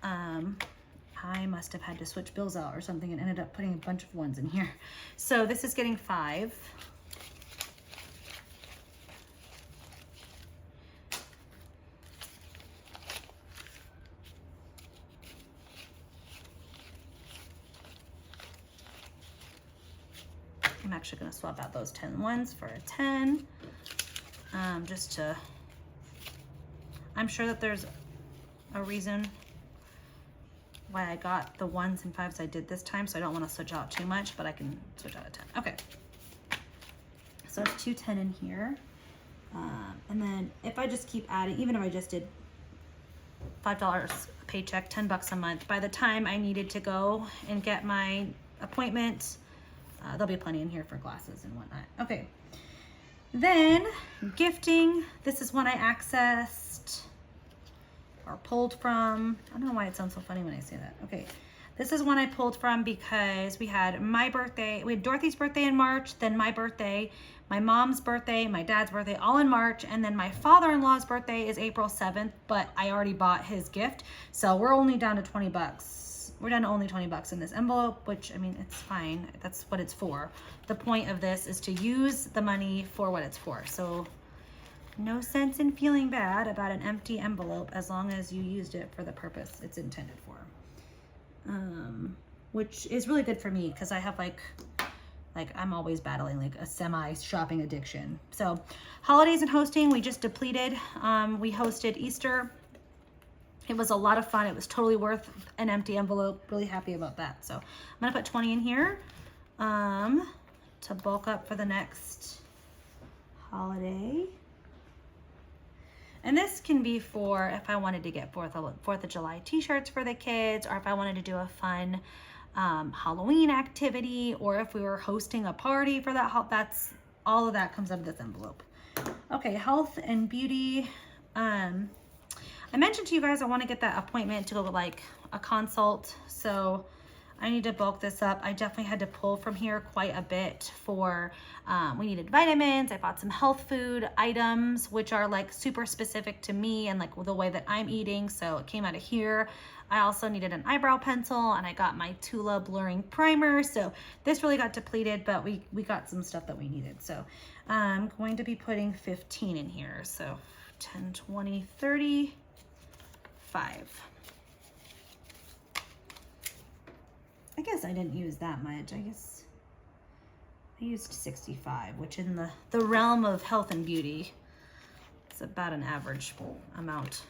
I must have had to switch bills out or something and ended up putting a bunch of ones in here. So this is getting 5. I'm actually going to swap out those 10 ones for a 10, just to, I'm sure that there's a reason why I got the 1s and 5s I did this time, so I don't want to switch out too much, but I can switch out a 10. Okay, so it's 210 in here, and then if I just keep adding, even if I just did $5 a paycheck, $10 a month, by the time I needed to go and get my appointment, there'll be plenty in here for glasses and whatnot. Okay, then gifting. This is one I accessed or pulled from. I don't know why it sounds so funny when I say that. Okay, this is one I pulled from because we had my birthday, we had Dorothy's birthday in March, then my birthday, my mom's birthday, my dad's birthday, all in March, and then my father-in-law's birthday is April 7th, but I already bought his gift, so we're only down to 20 bucks. We're down to only 20 bucks in this envelope, which, I mean, it's fine. That's what it's for. The point of this is to use the money for what it's for. So no sense in feeling bad about an empty envelope as long as you used it for the purpose it's intended for. Which is really good for me because I have like I'm always battling like a semi-shopping addiction. So holidays and hosting, we just depleted. We hosted Easter. It was a lot of fun. It was totally worth an empty envelope. Really happy about that. So I'm gonna put 20 in here to bulk up for the next holiday. And this can be for if I wanted to get 4th of July t-shirts for the kids, or if I wanted to do a fun Halloween activity, or if we were hosting a party for that. That's all of that comes out of this envelope. Okay, health and beauty. I mentioned to you guys I want to get that appointment to go with like a consult, so I need to bulk this up. I definitely had to pull from here quite a bit for, we needed vitamins. I bought some health food items, which are like super specific to me and like the way that I'm eating, so it came out of here. I also needed an eyebrow pencil, and I got my Tula blurring primer, so this really got depleted, but we got some stuff that we needed. So I'm going to be putting 15 in here, so 10, 20, 30, 5. I guess I didn't use that much. I guess I used 65, which in the realm of health and beauty, it's about an average amount,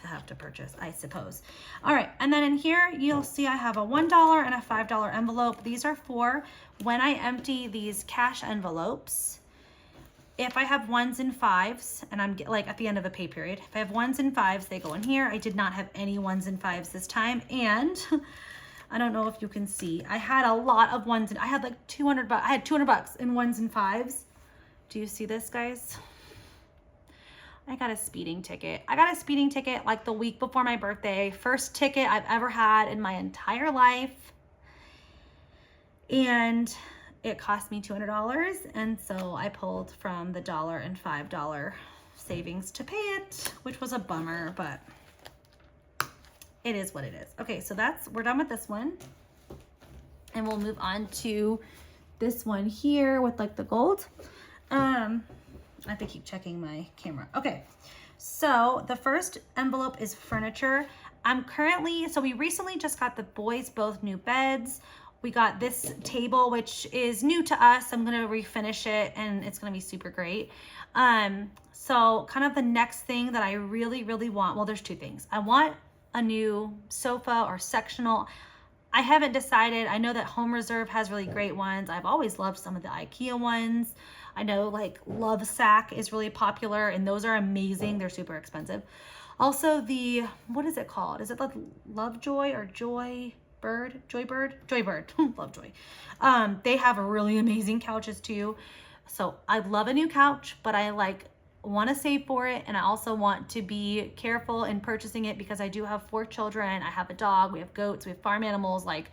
to have to purchase, I suppose. All right, and then in here, you'll see I have a $1 and a $5 envelope. These are for when I empty these cash envelopes. If I have 1s and 5s, and I'm like at the end of a pay period, if I have 1s and 5s, they go in here. I did not have any 1s and 5s this time, and I don't know if you can see, I had a lot of 1s, and I had like 200 bucks. I had 200 bucks in 1s and 5s. Do you see this, guys? I got a speeding ticket. I got a speeding ticket like the week before my birthday. First ticket I've ever had in my entire life. And it cost me $200. And so I pulled from the $1 and $5 savings to pay it, which was a bummer, but it is what it is. Okay, so we're done with this one. And we'll move on to this one here with like the gold. I have to keep checking my camera. Okay, so the first envelope is furniture. So we recently just got the boys both new beds. We got this table, which is new to us. I'm gonna refinish it and it's gonna be super great. So kind of the next thing that I really, really want, well, there's two things. I want a new sofa or sectional. I haven't decided. I know that Home Reserve has really great ones. I've always loved some of the IKEA ones. I know like Love Sack is really popular and those are amazing. They're super expensive. Also what is it called? Is it like Lovejoy or Joybird? Lovejoy. They have really amazing couches too. So I love a new couch, but I want to save for it. And I also want to be careful in purchasing it because I do have 4 children. I have a dog, we have goats, we have farm animals, like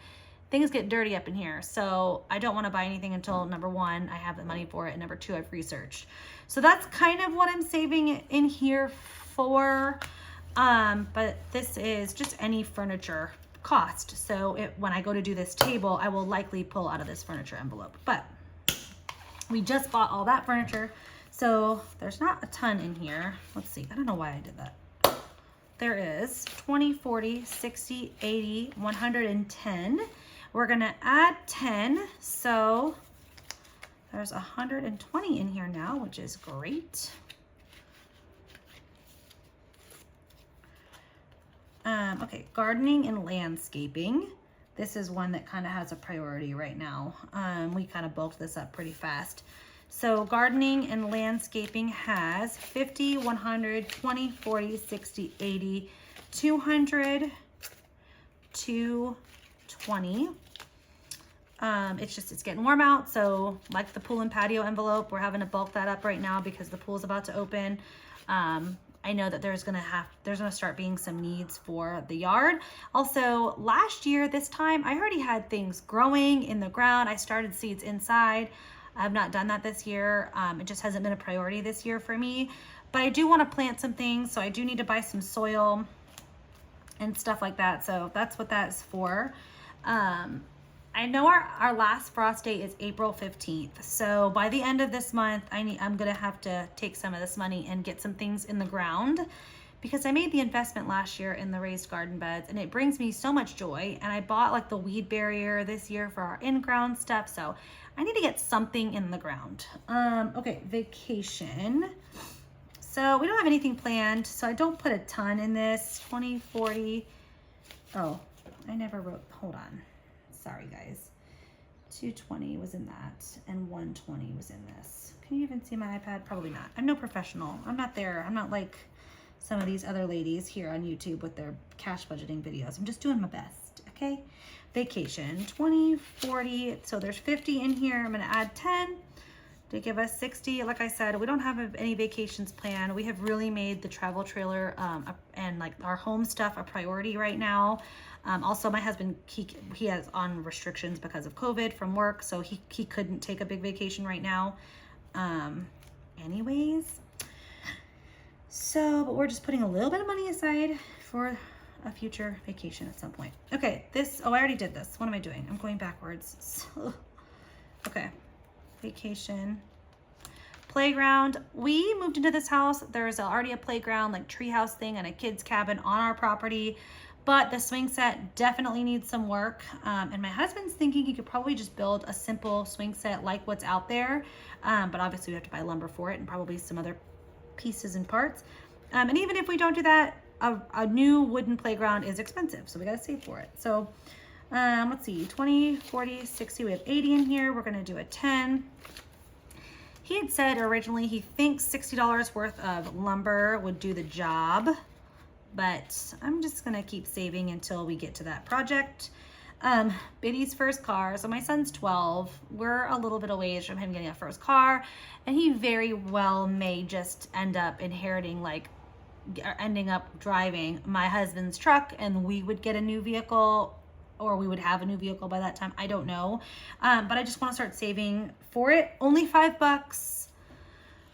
things get dirty up in here. So I don't want to buy anything until number 1, I have the money for it. And number 2, I've researched. So that's kind of what I'm saving in here for. But this is just any furniture cost. So when I go to do this table, I will likely pull out of this furniture envelope, but we just bought all that furniture. So there's not a ton in here. Let's see. I don't know why I did that. There is 20, 40, 60, 80, 110. We're going to add 10. So there's 120 in here now, which is great. Okay, gardening and landscaping. This is one that kind of has a priority right now. We kind of bulked this up pretty fast. So gardening and landscaping has 50, 100, 20, 40, 60, 80, 200, 220. It's getting warm out. So like the pool and patio envelope, we're having to bulk that up right now because the pool is about to open. I know that there's gonna start being some needs for the yard. Also, last year, this time, I already had things growing in the ground. I started seeds inside. I have not done that this year. It just hasn't been a priority this year for me. But I do want to plant some things, so I do need to buy some soil and stuff like that. So that's what that is for. I know our last frost date is April 15th. So by the end of this month, I'm gonna have to take some of this money and get some things in the ground because I made the investment last year in the raised garden beds and it brings me so much joy. And I bought like the weed barrier this year for our in-ground stuff. So I need to get something in the ground. Okay, vacation. So we don't have anything planned. So I don't put a ton in this, 20, 40. Oh, I never wrote, hold on. Sorry guys, 220 was in that and 120 was in this. Can you even see my iPad? Probably not. I'm no professional. I'm not there. I'm not like some of these other ladies here on YouTube with their cash budgeting videos. I'm just doing my best, okay? Vacation, 20, 40, so there's 50 in here. I'm gonna add 10 to give us 60. Like I said, we don't have any vacations planned. We have really made the travel trailer and like our home stuff a priority right now. Also, my husband, he has on restrictions because of COVID from work, so he couldn't take a big vacation right now. Anyways, so, but we're just putting a little bit of money aside for a future vacation at some point. Okay, I already did this. What am I doing? I'm going backwards. Okay, vacation. Playground. We moved into this house. There's already a playground, like treehouse thing and a kid's cabin on our property. But the swing set definitely needs some work. And my husband's thinking he could probably just build a simple swing set like what's out there. But obviously we have to buy lumber for it and probably some other pieces and parts. And even if we don't do that, a new wooden playground is expensive, so we got to save for it. So let's see, 20, 40, 60, we have 80 in here. We're going to do a 10. He had said originally he thinks $60 worth of lumber would do the job, but I'm just gonna keep saving until we get to that project. Biddy's first car, so my son's 12. We're a little bit away from him getting a first car, and he very well may just end up inheriting, like, ending up driving my husband's truck, and we would get a new vehicle, or we would have a new vehicle by that time. I don't know. But I just want to start saving for it. Only $5.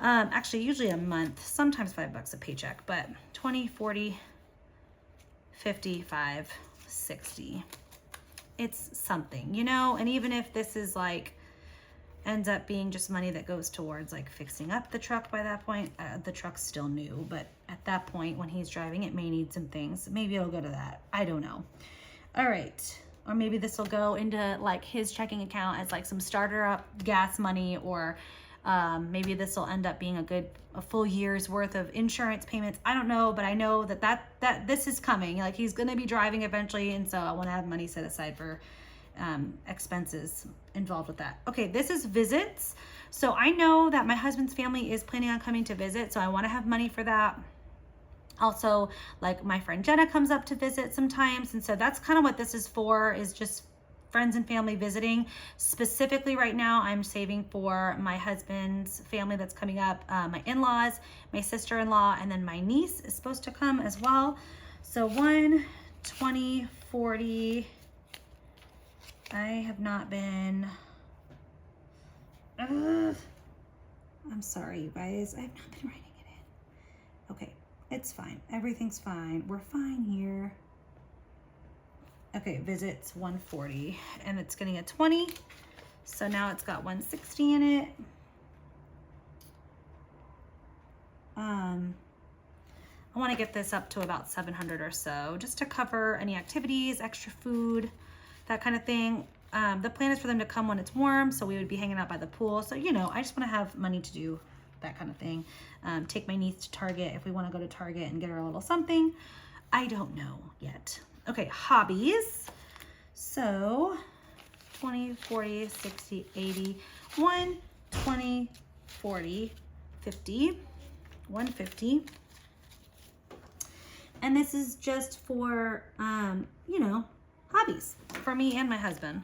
Actually, usually a month, sometimes $5 a paycheck, but 20, 40, 55, 60. It's something, you know? And even if this is like, ends up being just money that goes towards like fixing up the truck by that point, the truck's still new, but at that point when he's driving, it may need some things. Maybe it'll go to that. I don't know. All right, or maybe this will go into like his checking account as like some starter up gas money, or maybe this will end up being a full year's worth of insurance payments. I don't know, but I know that this is coming. Like, he's gonna be driving eventually, and so I want to have money set aside for expenses involved with that. Okay, this is visits. So I know that my husband's family is planning on coming to visit, so I want to have money for that. Also, like, my friend Jenna comes up to visit sometimes, and so that's kind of what this is for, is just friends and family visiting. Specifically right now, I'm saving for my husband's family that's coming up, my in-laws, my sister-in-law, and then my niece is supposed to come as well. So 1, 20, 40. I have not been, I'm sorry, you guys, I have not been writing it in. Okay. It's fine. Everything's fine. We're fine here. Okay, visits 140, and it's getting a 20. So now it's got 160 in it. I want to get this up to about 700 or so, just to cover any activities, extra food, that kind of thing. The plan is for them to come when it's warm, so we would be hanging out by the pool. So, you know, I just want to have money to do that kind of thing. Take my niece to Target if we want to go to Target and get her a little something. I don't know yet. Okay, hobbies. So 20, 40, 60, 80, 1, 20, 40, 50, 150. And this is just for, you know, hobbies for me and my husband.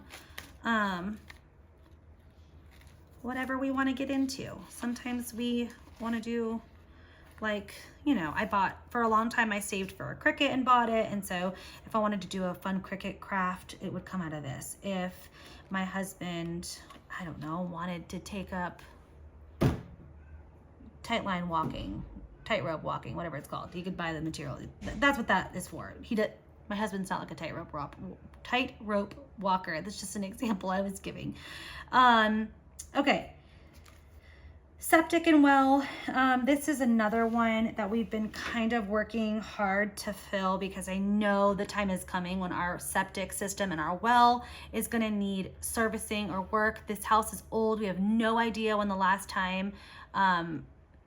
Whatever we want to get into. Sometimes we want to do, like, you know, for a long time I saved for a Cricut and bought it, and so if I wanted to do a fun Cricut craft, it would come out of this. If my husband, I don't know, wanted to take up tightrope walking, whatever it's called, he could buy the material. That's what that is for. My husband's not like a tightrope walker. That's just an example I was giving. Okay, septic and well. This is another one that we've been kind of working hard to fill, because I know the time is coming when our septic system and our well is going to need servicing or work. This house is old. We have no idea when the last time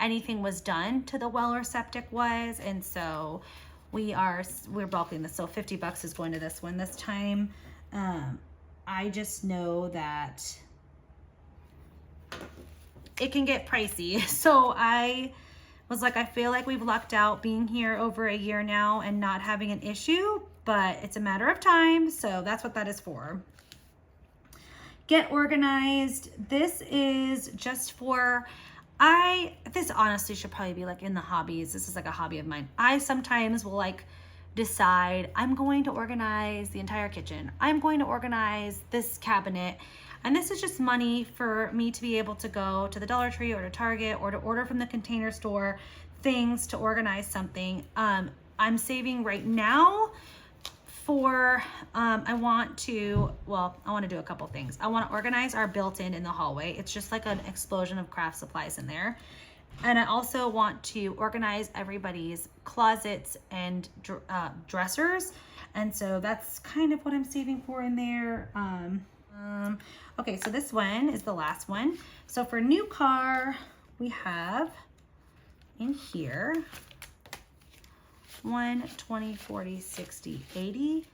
anything was done to the well or septic was, and so we're bulking this. So $50 is going to this one this time. I just know that it can get pricey. So I was like, I feel like we've lucked out being here over a year now and not having an issue, but it's a matter of time. So that's what that is for. Get organized. This is just for, this honestly should probably be like in the hobbies. This is like a hobby of mine. I sometimes will like decide I'm going to organize the entire kitchen. I'm going to organize this cabinet. And this is just money for me to be able to go to the Dollar Tree or to Target or to order from the Container Store things to organize something. I'm saving right now for, I want to do a couple things. I want to organize our built-in in the hallway. It's just like an explosion of craft supplies in there. And I also want to organize everybody's closets and dressers. And so that's kind of what I'm saving for in there. Okay, so this one is the last one. So for new car, we have in here 1, 20, 40, 60, 80,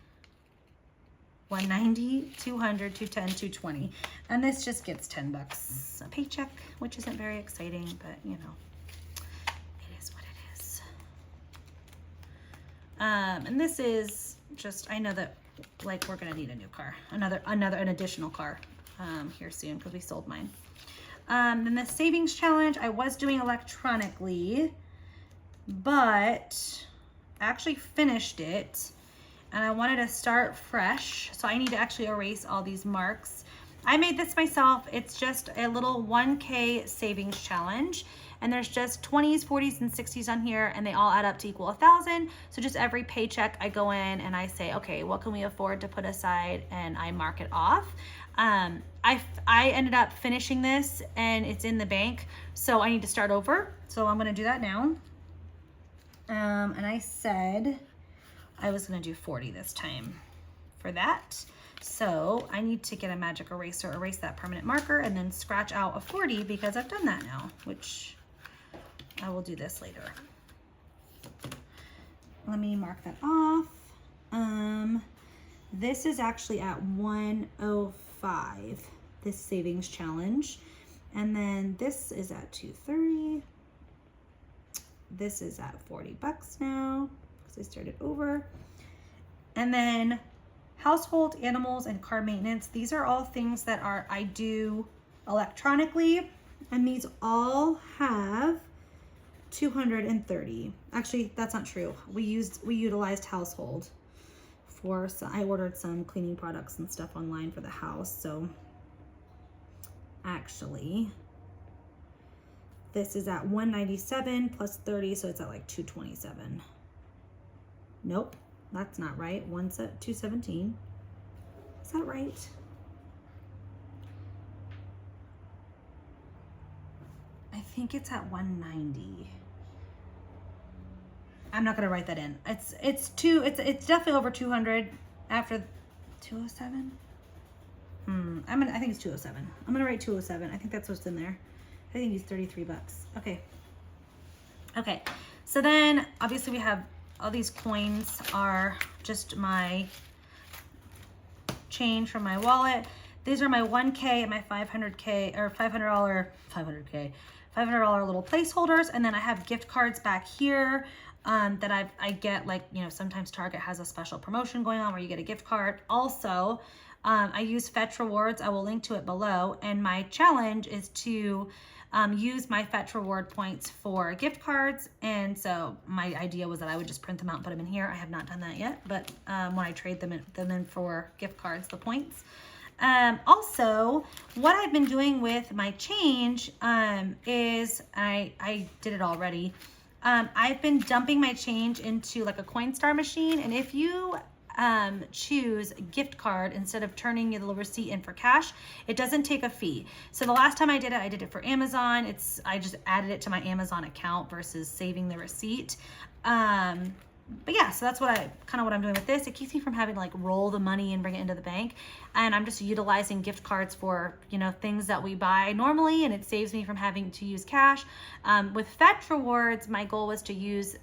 190, 200, 210, 220. And this just gets 10 bucks a paycheck, which isn't very exciting, but you know, it is what it is. And this is just, I know that like we're gonna need a new car, an additional car here soon because we sold mine. Then the savings challenge I was doing electronically, but I actually finished it and I wanted to start fresh. So I need to actually erase all these marks. I made this myself. It's just a little 1K savings challenge. And there's just 20s, 40s, and 60s on here, and they all add up to equal 1,000. So just every paycheck I go in and I say, okay, what can we afford to put aside? And I mark it off. I ended up finishing this and it's in the bank. So I need to start over. So I'm gonna do that now. And I said I was gonna do 40 this time for that. So I need to get a magic eraser, erase that permanent marker, and then scratch out a 40 because I've done that now, which I will do this later. Let me mark that off. This is actually at 105, this savings challenge. And then this is at 230. This is at 40 bucks now because I started over. And then household, animals, and car maintenance. These are all things that I do electronically, and these all have 230. Actually, that's not true. We utilized household for, so I ordered some cleaning products and stuff online for the house. So actually, this is at 197 plus 30, so it's at like 227. Nope, that's not right. 217. Is that right? I think it's at 190. I'm not gonna write that in. It's definitely over 200 after 207. I think it's 207. I'm gonna write 207. I think that's what's in there. I think it's 33 bucks. Okay. Okay. So then obviously we have all these coins are just my change from my wallet. These are my 1K and my 500K or $500 little placeholders. And then I have gift cards back here that I get, like, you know, sometimes Target has a special promotion going on where you get a gift card. Also, I use Fetch Rewards. I will link to it below. And my challenge is to use my Fetch Reward points for gift cards. And so my idea was that I would just print them out and put them in here. I have not done that yet, but when I trade them in for gift cards, the points. Also, what I've been doing with my change is, I did it already. I've been dumping my change into like a Coinstar machine. And if you choose gift card instead of turning your little receipt in for cash, it doesn't take a fee. So the last time I did it for Amazon. I just added it to my Amazon account versus saving the receipt. But yeah, so that's what I'm doing with this. It keeps me from having to like roll the money and bring it into the bank. And I'm just utilizing gift cards for, you know, things that we buy normally, and it saves me from having to use cash. With Fetch Rewards, my goal was to use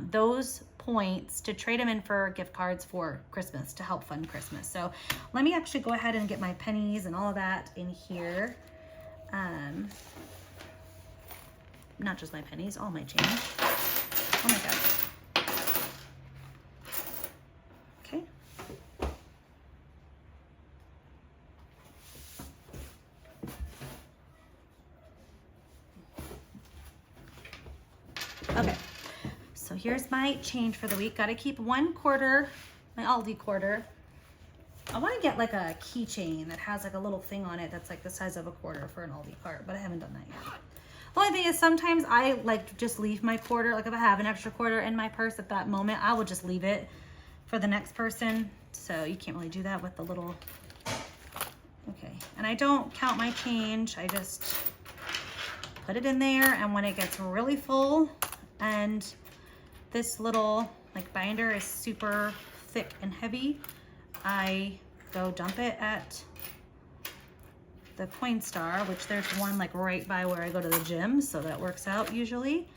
those points to trade them in for gift cards for Christmas to help fund Christmas. So let me actually go ahead and get my pennies and all of that in here. Not just my pennies, all my change. Oh my God. Okay. Okay. So here's my change for the week. Got to keep 1 quarter, my Aldi quarter. I want to get like a keychain that has like a little thing on it that's like the size of a quarter for an Aldi cart, but I haven't done that yet. The only thing is sometimes I like just leave my quarter. Like if I have an extra quarter in my purse at that moment, I will just leave it for the next person. So you can't really do that with the little, okay. And I don't count my change. I just put it in there, and when it gets really full, and this little like binder is super thick and heavy, I go dump it at the Coinstar, which there's one like right by where I go to the gym, so that works out usually.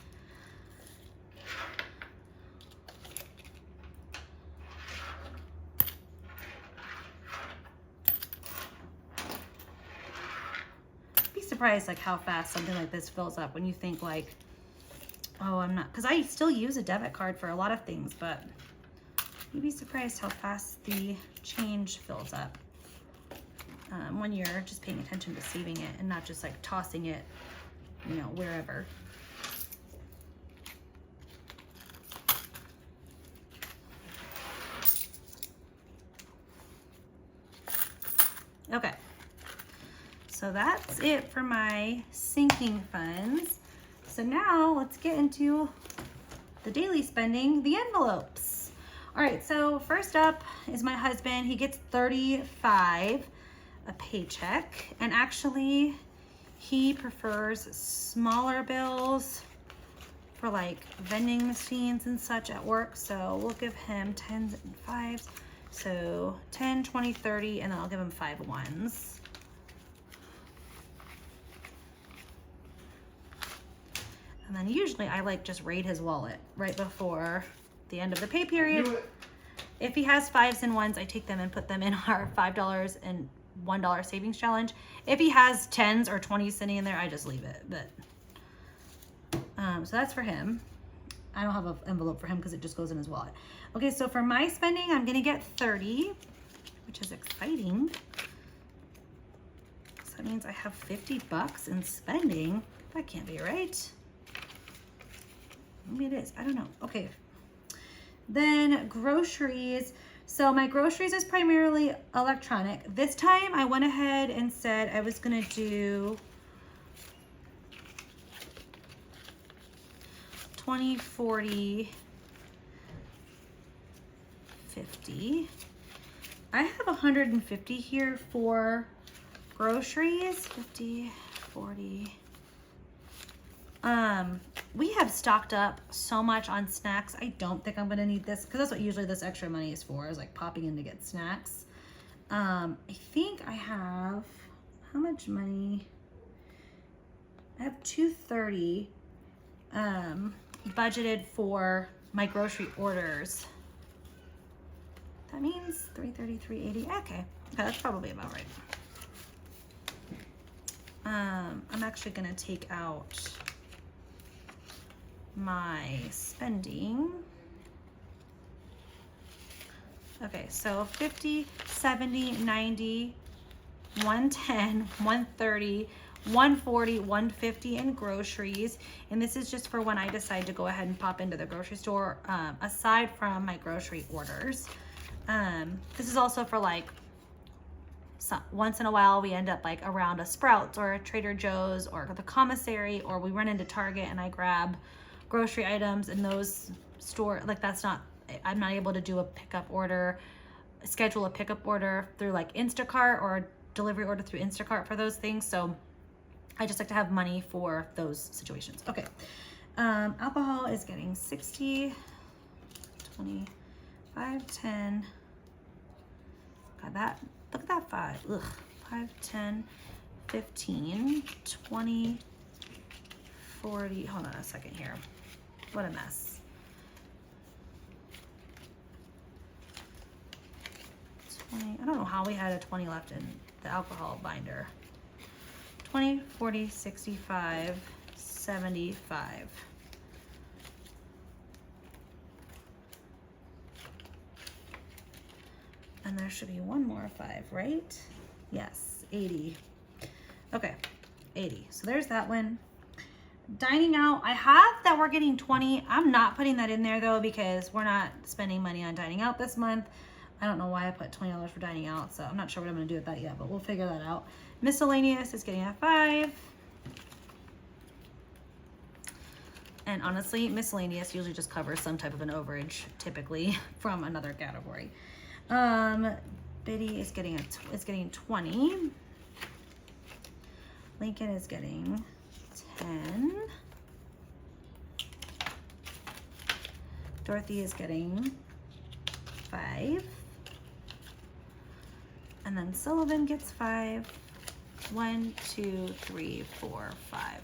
surprised like how fast something like this fills up when you think like, oh, I'm not, because I still use a debit card for a lot of things, but you'd be surprised how fast the change fills up when you're just paying attention to saving it and not just like tossing it, you know, wherever. Okay, so that's it for my sinking funds. So now let's get into the daily spending, the envelopes. All right, so first up is my husband. He gets $35 a paycheck, and actually he prefers smaller bills for like vending machines and such at work. So we'll give him 10s and 5s. So 10, 20, 30, and then I'll give him 5 1s. And then usually I like just raid his wallet right before the end of the pay period. If he has 5s and 1s, I take them and put them in our $5 and $1 savings challenge. If he has 10s or 20s sitting in there, I just leave it. But so that's for him. I don't have an envelope for him because it just goes in his wallet. Okay, so for my spending, I'm gonna get 30, which is exciting. So that means I have $50 in spending. That can't be right. Maybe it is, I don't know. Okay, then groceries. So my groceries is primarily electronic. This time I went ahead and said I was gonna do 20, 40, 50. I have 150 here for groceries. 50, 40. We have stocked up so much on snacks. I don't think I'm gonna need this because that's what usually this extra money is for, is like popping in to get snacks. I think I have, how much money? I have $230 budgeted for my grocery orders. That means $330, $380. Okay, that's probably about right. I'm actually gonna take out my spending. Okay, so 50, 70, 90, 110, 130, 140, 150 in groceries. And this is just for when I decide to go ahead and pop into the grocery store, aside from my grocery orders. This is also for like, once in a while we end up like around a Sprouts or a Trader Joe's or the commissary, or we run into Target and I grab grocery items in those store. Like that's not, I'm not able to do a pickup order, schedule a pickup order through like Instacart or a delivery order through Instacart for those things. So I just like to have money for those situations. Okay. Alcohol is getting 60, 25, 10. Got that. Look at that 5. Ugh. 5, 10, 15, 20, 40. Hold on a second here. What a mess. 20. I don't know how we had a 20 left in the alcohol binder. 20, 40, 65, 75. And there should be one more 5, right? Yes, 80. Okay, 80. So there's that one. Dining out, I have that we're getting 20. I'm not putting that in there though because we're not spending money on dining out this month. I don't know why I put $20 for dining out, so I'm not sure what I'm gonna do with that yet, but we'll figure that out. Miscellaneous is getting a 5. And honestly, miscellaneous usually just covers some type of an overage, typically from another category. Biddy is getting is getting 20. Lincoln is getting 10. Dorothy is getting 5. And then Sullivan gets 5. 1, 2, 3, 4, 5.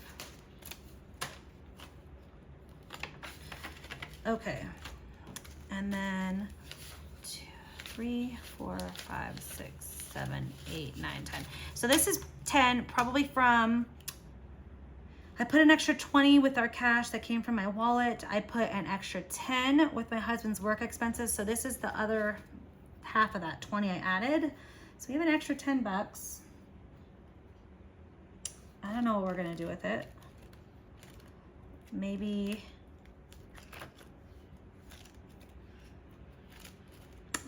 Okay. And then 2, 3, 4, 5, 6, 7, 8, 9, 10. So this is 10, probably from I put an extra 20 with our cash that came from my wallet. I put an extra 10 with my husband's work expenses. So this is the other half of that 20 I added. So we have an extra 10 bucks. I don't know what we're gonna do with it. Maybe,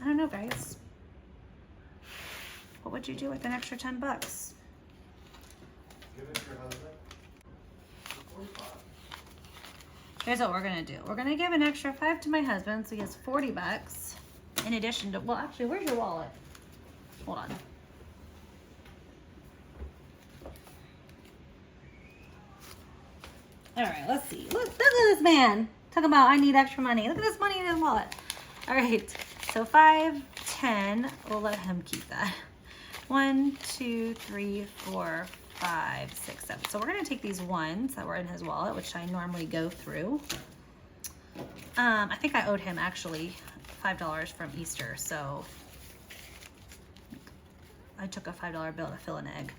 I don't know, guys. What would you do with an extra 10 bucks? Give it to your husband. Here's what we're gonna do. We're gonna give an extra 5 to my husband, so he has 40 bucks. In addition to, well, actually, where's your wallet? Hold on. All right, let's see. Look at this man. Talking about I need extra money. Look at this money in his wallet. All right, so 5, 10. We'll let him keep that. 1, 2, 3, 4, 5, 6, 7. So we're gonna take these ones that were in his wallet, which I normally go through. I think I owed him actually $5 from Easter, so I took a $5 bill to fill an egg.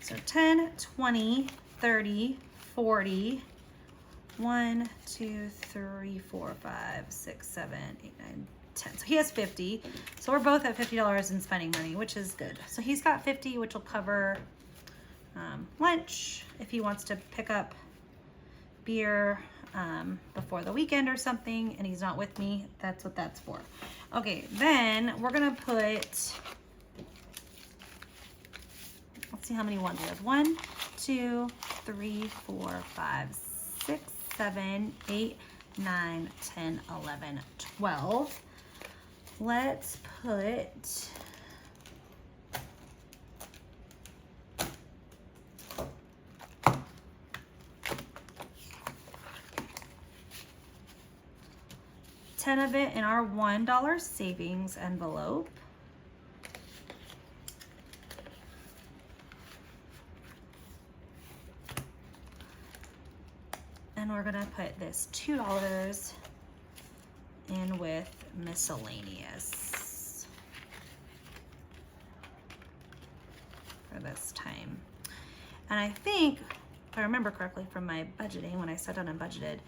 So 10, 20, 30, 40, 1, 2, 3, 4, 5, 6, 7, 8, 9, 10. So he has 50. So we're both at $50 in spending money, which is good. So he's got 50, which will cover lunch if he wants to pick up beer before the weekend or something and he's not with me. That's what that's for. Okay, then we're gonna put, let's see how many ones we have. 1, 2, 3, 4, 5, 6, 7, 8, 9, 10, 11, 12. Let's put $10 of it in our $1 savings envelope. And we're gonna put this $2 in with miscellaneous for this time. And I think, if I remember correctly from my budgeting, when I sat down and budgeted,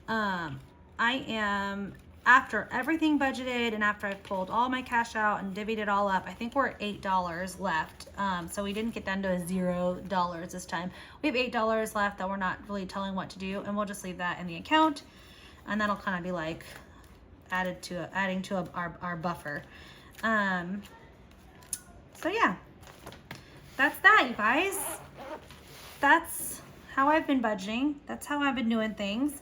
I am, after everything budgeted and after I've pulled all my cash out and divvied it all up, I think we're at $8 left. So we didn't get down to a $0 this time. We have $8 left that we're not really telling what to do, and we'll just leave that in the account, and that'll kind of be like adding to our buffer. So yeah, that's that, you guys. That's how I've been budgeting. That's how I've been doing things.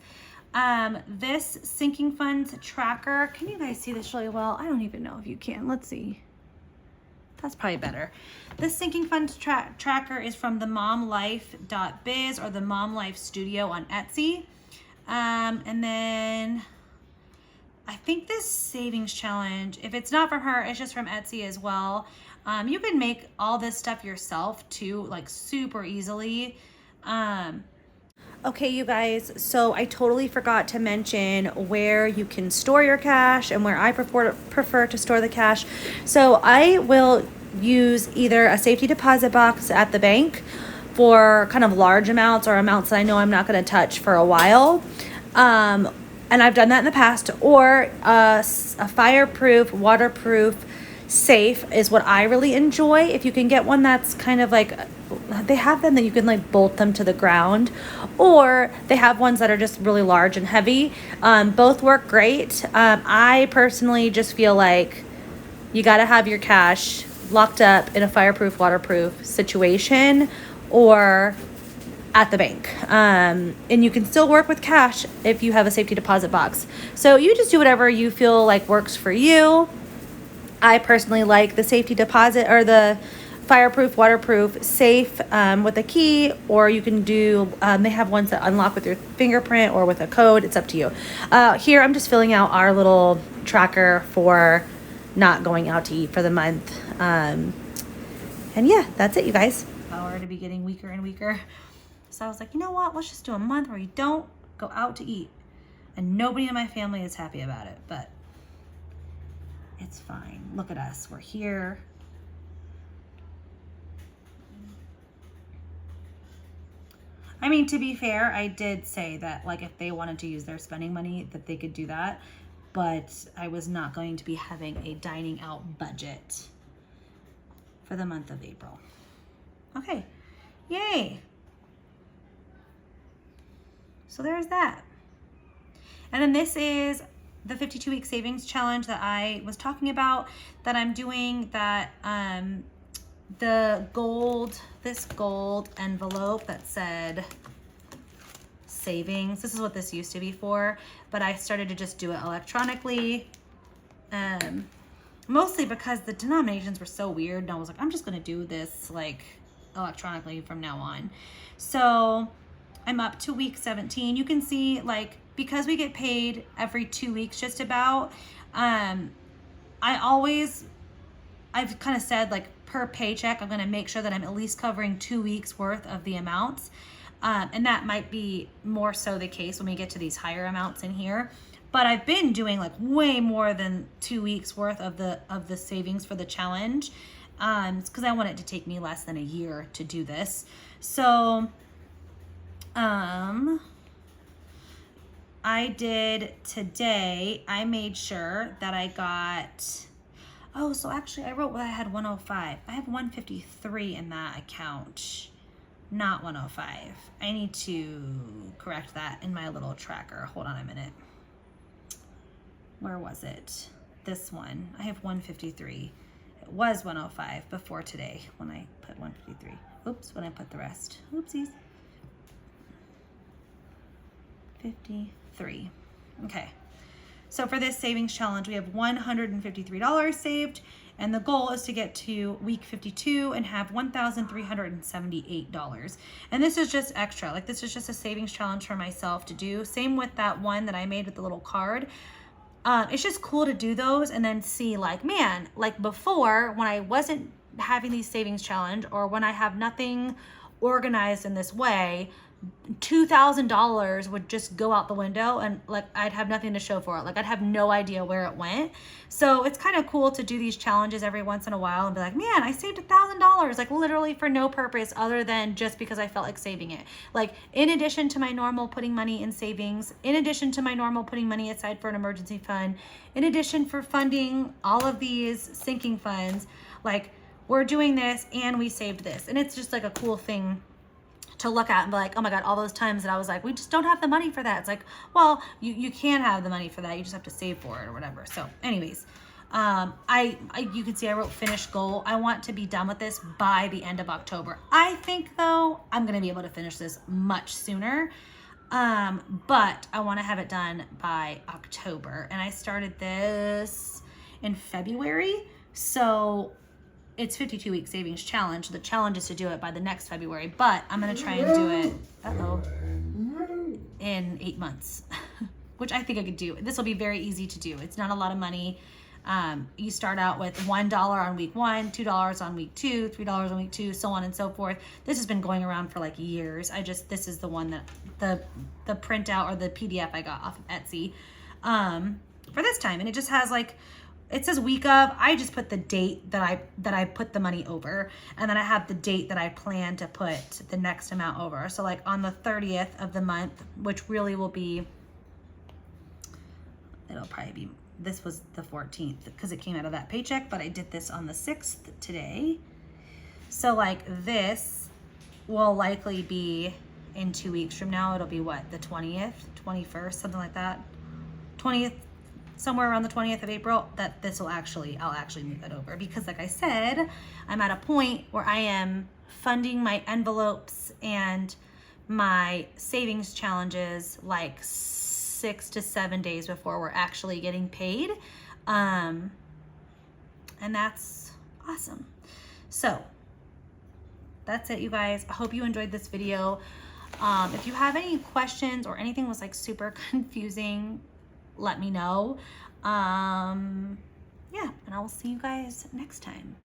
This sinking funds tracker, can you guys see this really well? I don't even know if you can. Let's see. That's probably better. This sinking funds tracker is from the momlife.biz or the Mom Life Studio on Etsy. And then I think this savings challenge, if it's not from her, it's just from Etsy as well. You can make all this stuff yourself too, like super easily. Okay, you guys, so I totally forgot to mention where you can store your cash and where I prefer to store the cash. So I will use either a safety deposit box at the bank for kind of large amounts or amounts that I know I'm not going to touch for a while. And I've done that in the past, or a fireproof, waterproof safe is what I really enjoy. If you can get one that's kind of like, they have them that you can like bolt them to the ground, or they have ones that are just really large and heavy. Both work great. I personally just feel like you got to have your cash locked up in a fireproof, waterproof situation or at the bank. And you can still work with cash if you have a safety deposit box. So you just do whatever you feel like works for you. I personally like the safety deposit or the fireproof, waterproof safe with a key, or you can do, they have ones that unlock with your fingerprint or with a code. It's up to you. Here, I'm just filling out our little tracker for not going out to eat for the month. And yeah, that's it, you guys. Power to be getting weaker and weaker. So I was like, you know what? Let's just do a month where you don't go out to eat. And nobody in my family is happy about it, but it's fine. Look at us. We're here. I mean, to be fair, I did say that like if they wanted to use their spending money that they could do that, but I was not going to be having a dining out budget for the month of April. Okay, yay. So there's that. And then this is the 52-week savings challenge that I was talking about that I'm doing, that this gold envelope that said savings. This is what this used to be for, but I started to just do it electronically. Mostly because the denominations were so weird, and I was like, I'm just gonna do this like electronically from now on. So I'm up to week 17. You can see, like, because we get paid every 2 weeks just about, I've kind of said, like, per paycheck, I'm going to make sure that I'm at least covering 2 weeks worth of the amounts. And that might be more so the case when we get to these higher amounts in here. But I've been doing like way more than 2 weeks worth of the savings for the challenge. It's because I want it to take me less than a year to do this. So, I did today, I made sure that I got, oh, so actually I wrote, well, I had 105. I have 153 in that account, not 105. I need to correct that in my little tracker. Hold on a minute. Where was it? This one. I have 153. It was 105 before today when I put 153. Oops, when I put the rest. Oopsies. 53. Okay. So for this savings challenge, we have $153 saved, and the goal is to get to week 52 and have $1,378. And this is just extra. Like, this is just a savings challenge for myself to do. Same with that one that I made with the little card. It's just cool to do those and then see, like, man, like before when I wasn't having these savings challenge, or when I have nothing organized in this way, $2,000 would just go out the window, and like I'd have nothing to show for it. Like, I'd have no idea where it went. So it's kind of cool to do these challenges every once in a while and be like, man, I saved $1,000, like literally for no purpose other than just because I felt like saving it. Like, in addition to my normal putting money in savings, in addition to my normal putting money aside for an emergency fund, in addition for funding all of these sinking funds, like, we're doing this and we saved this. And it's just like a cool thing to look at and be like, oh my God, all those times that I was like, we just don't have the money for that. It's like, well, you can have the money for that. You just have to save for it or whatever. So anyways, you can see I wrote finish goal. I want to be done with this by the end of October. I think though, I'm going to be able to finish this much sooner. But I want to have it done by October. And I started this in February. So it's 52-week savings challenge. The challenge is to do it by the next February, but I'm going to try and do it in 8 months, which I think I could do. This will be very easy to do. It's not a lot of money. You start out with $1 on week 1, $2 on week 2, $3 on week 2, so on and so forth. This has been going around for like years. This is the one that the printout or the PDF I got off of Etsy for this time. And it just has like, it says week of. I just put the date that I put the money over, and then I have the date that I plan to put the next amount over. So like on the 30th of the month, which really will be, it'll probably be, this was the 14th because it came out of that paycheck, but I did this on the 6th today. So like this will likely be in 2 weeks from now. It'll be what, the 20th, 21st, something like that. 20th, somewhere around the 20th of April, that I'll actually move that over, because like I said, I'm at a point where I am funding my envelopes and my savings challenges like 6 to 7 days before we're actually getting paid. And that's awesome. So that's it, you guys. I hope you enjoyed this video. If you have any questions or anything was like super confusing, let me know. Yeah, and I will see you guys next time.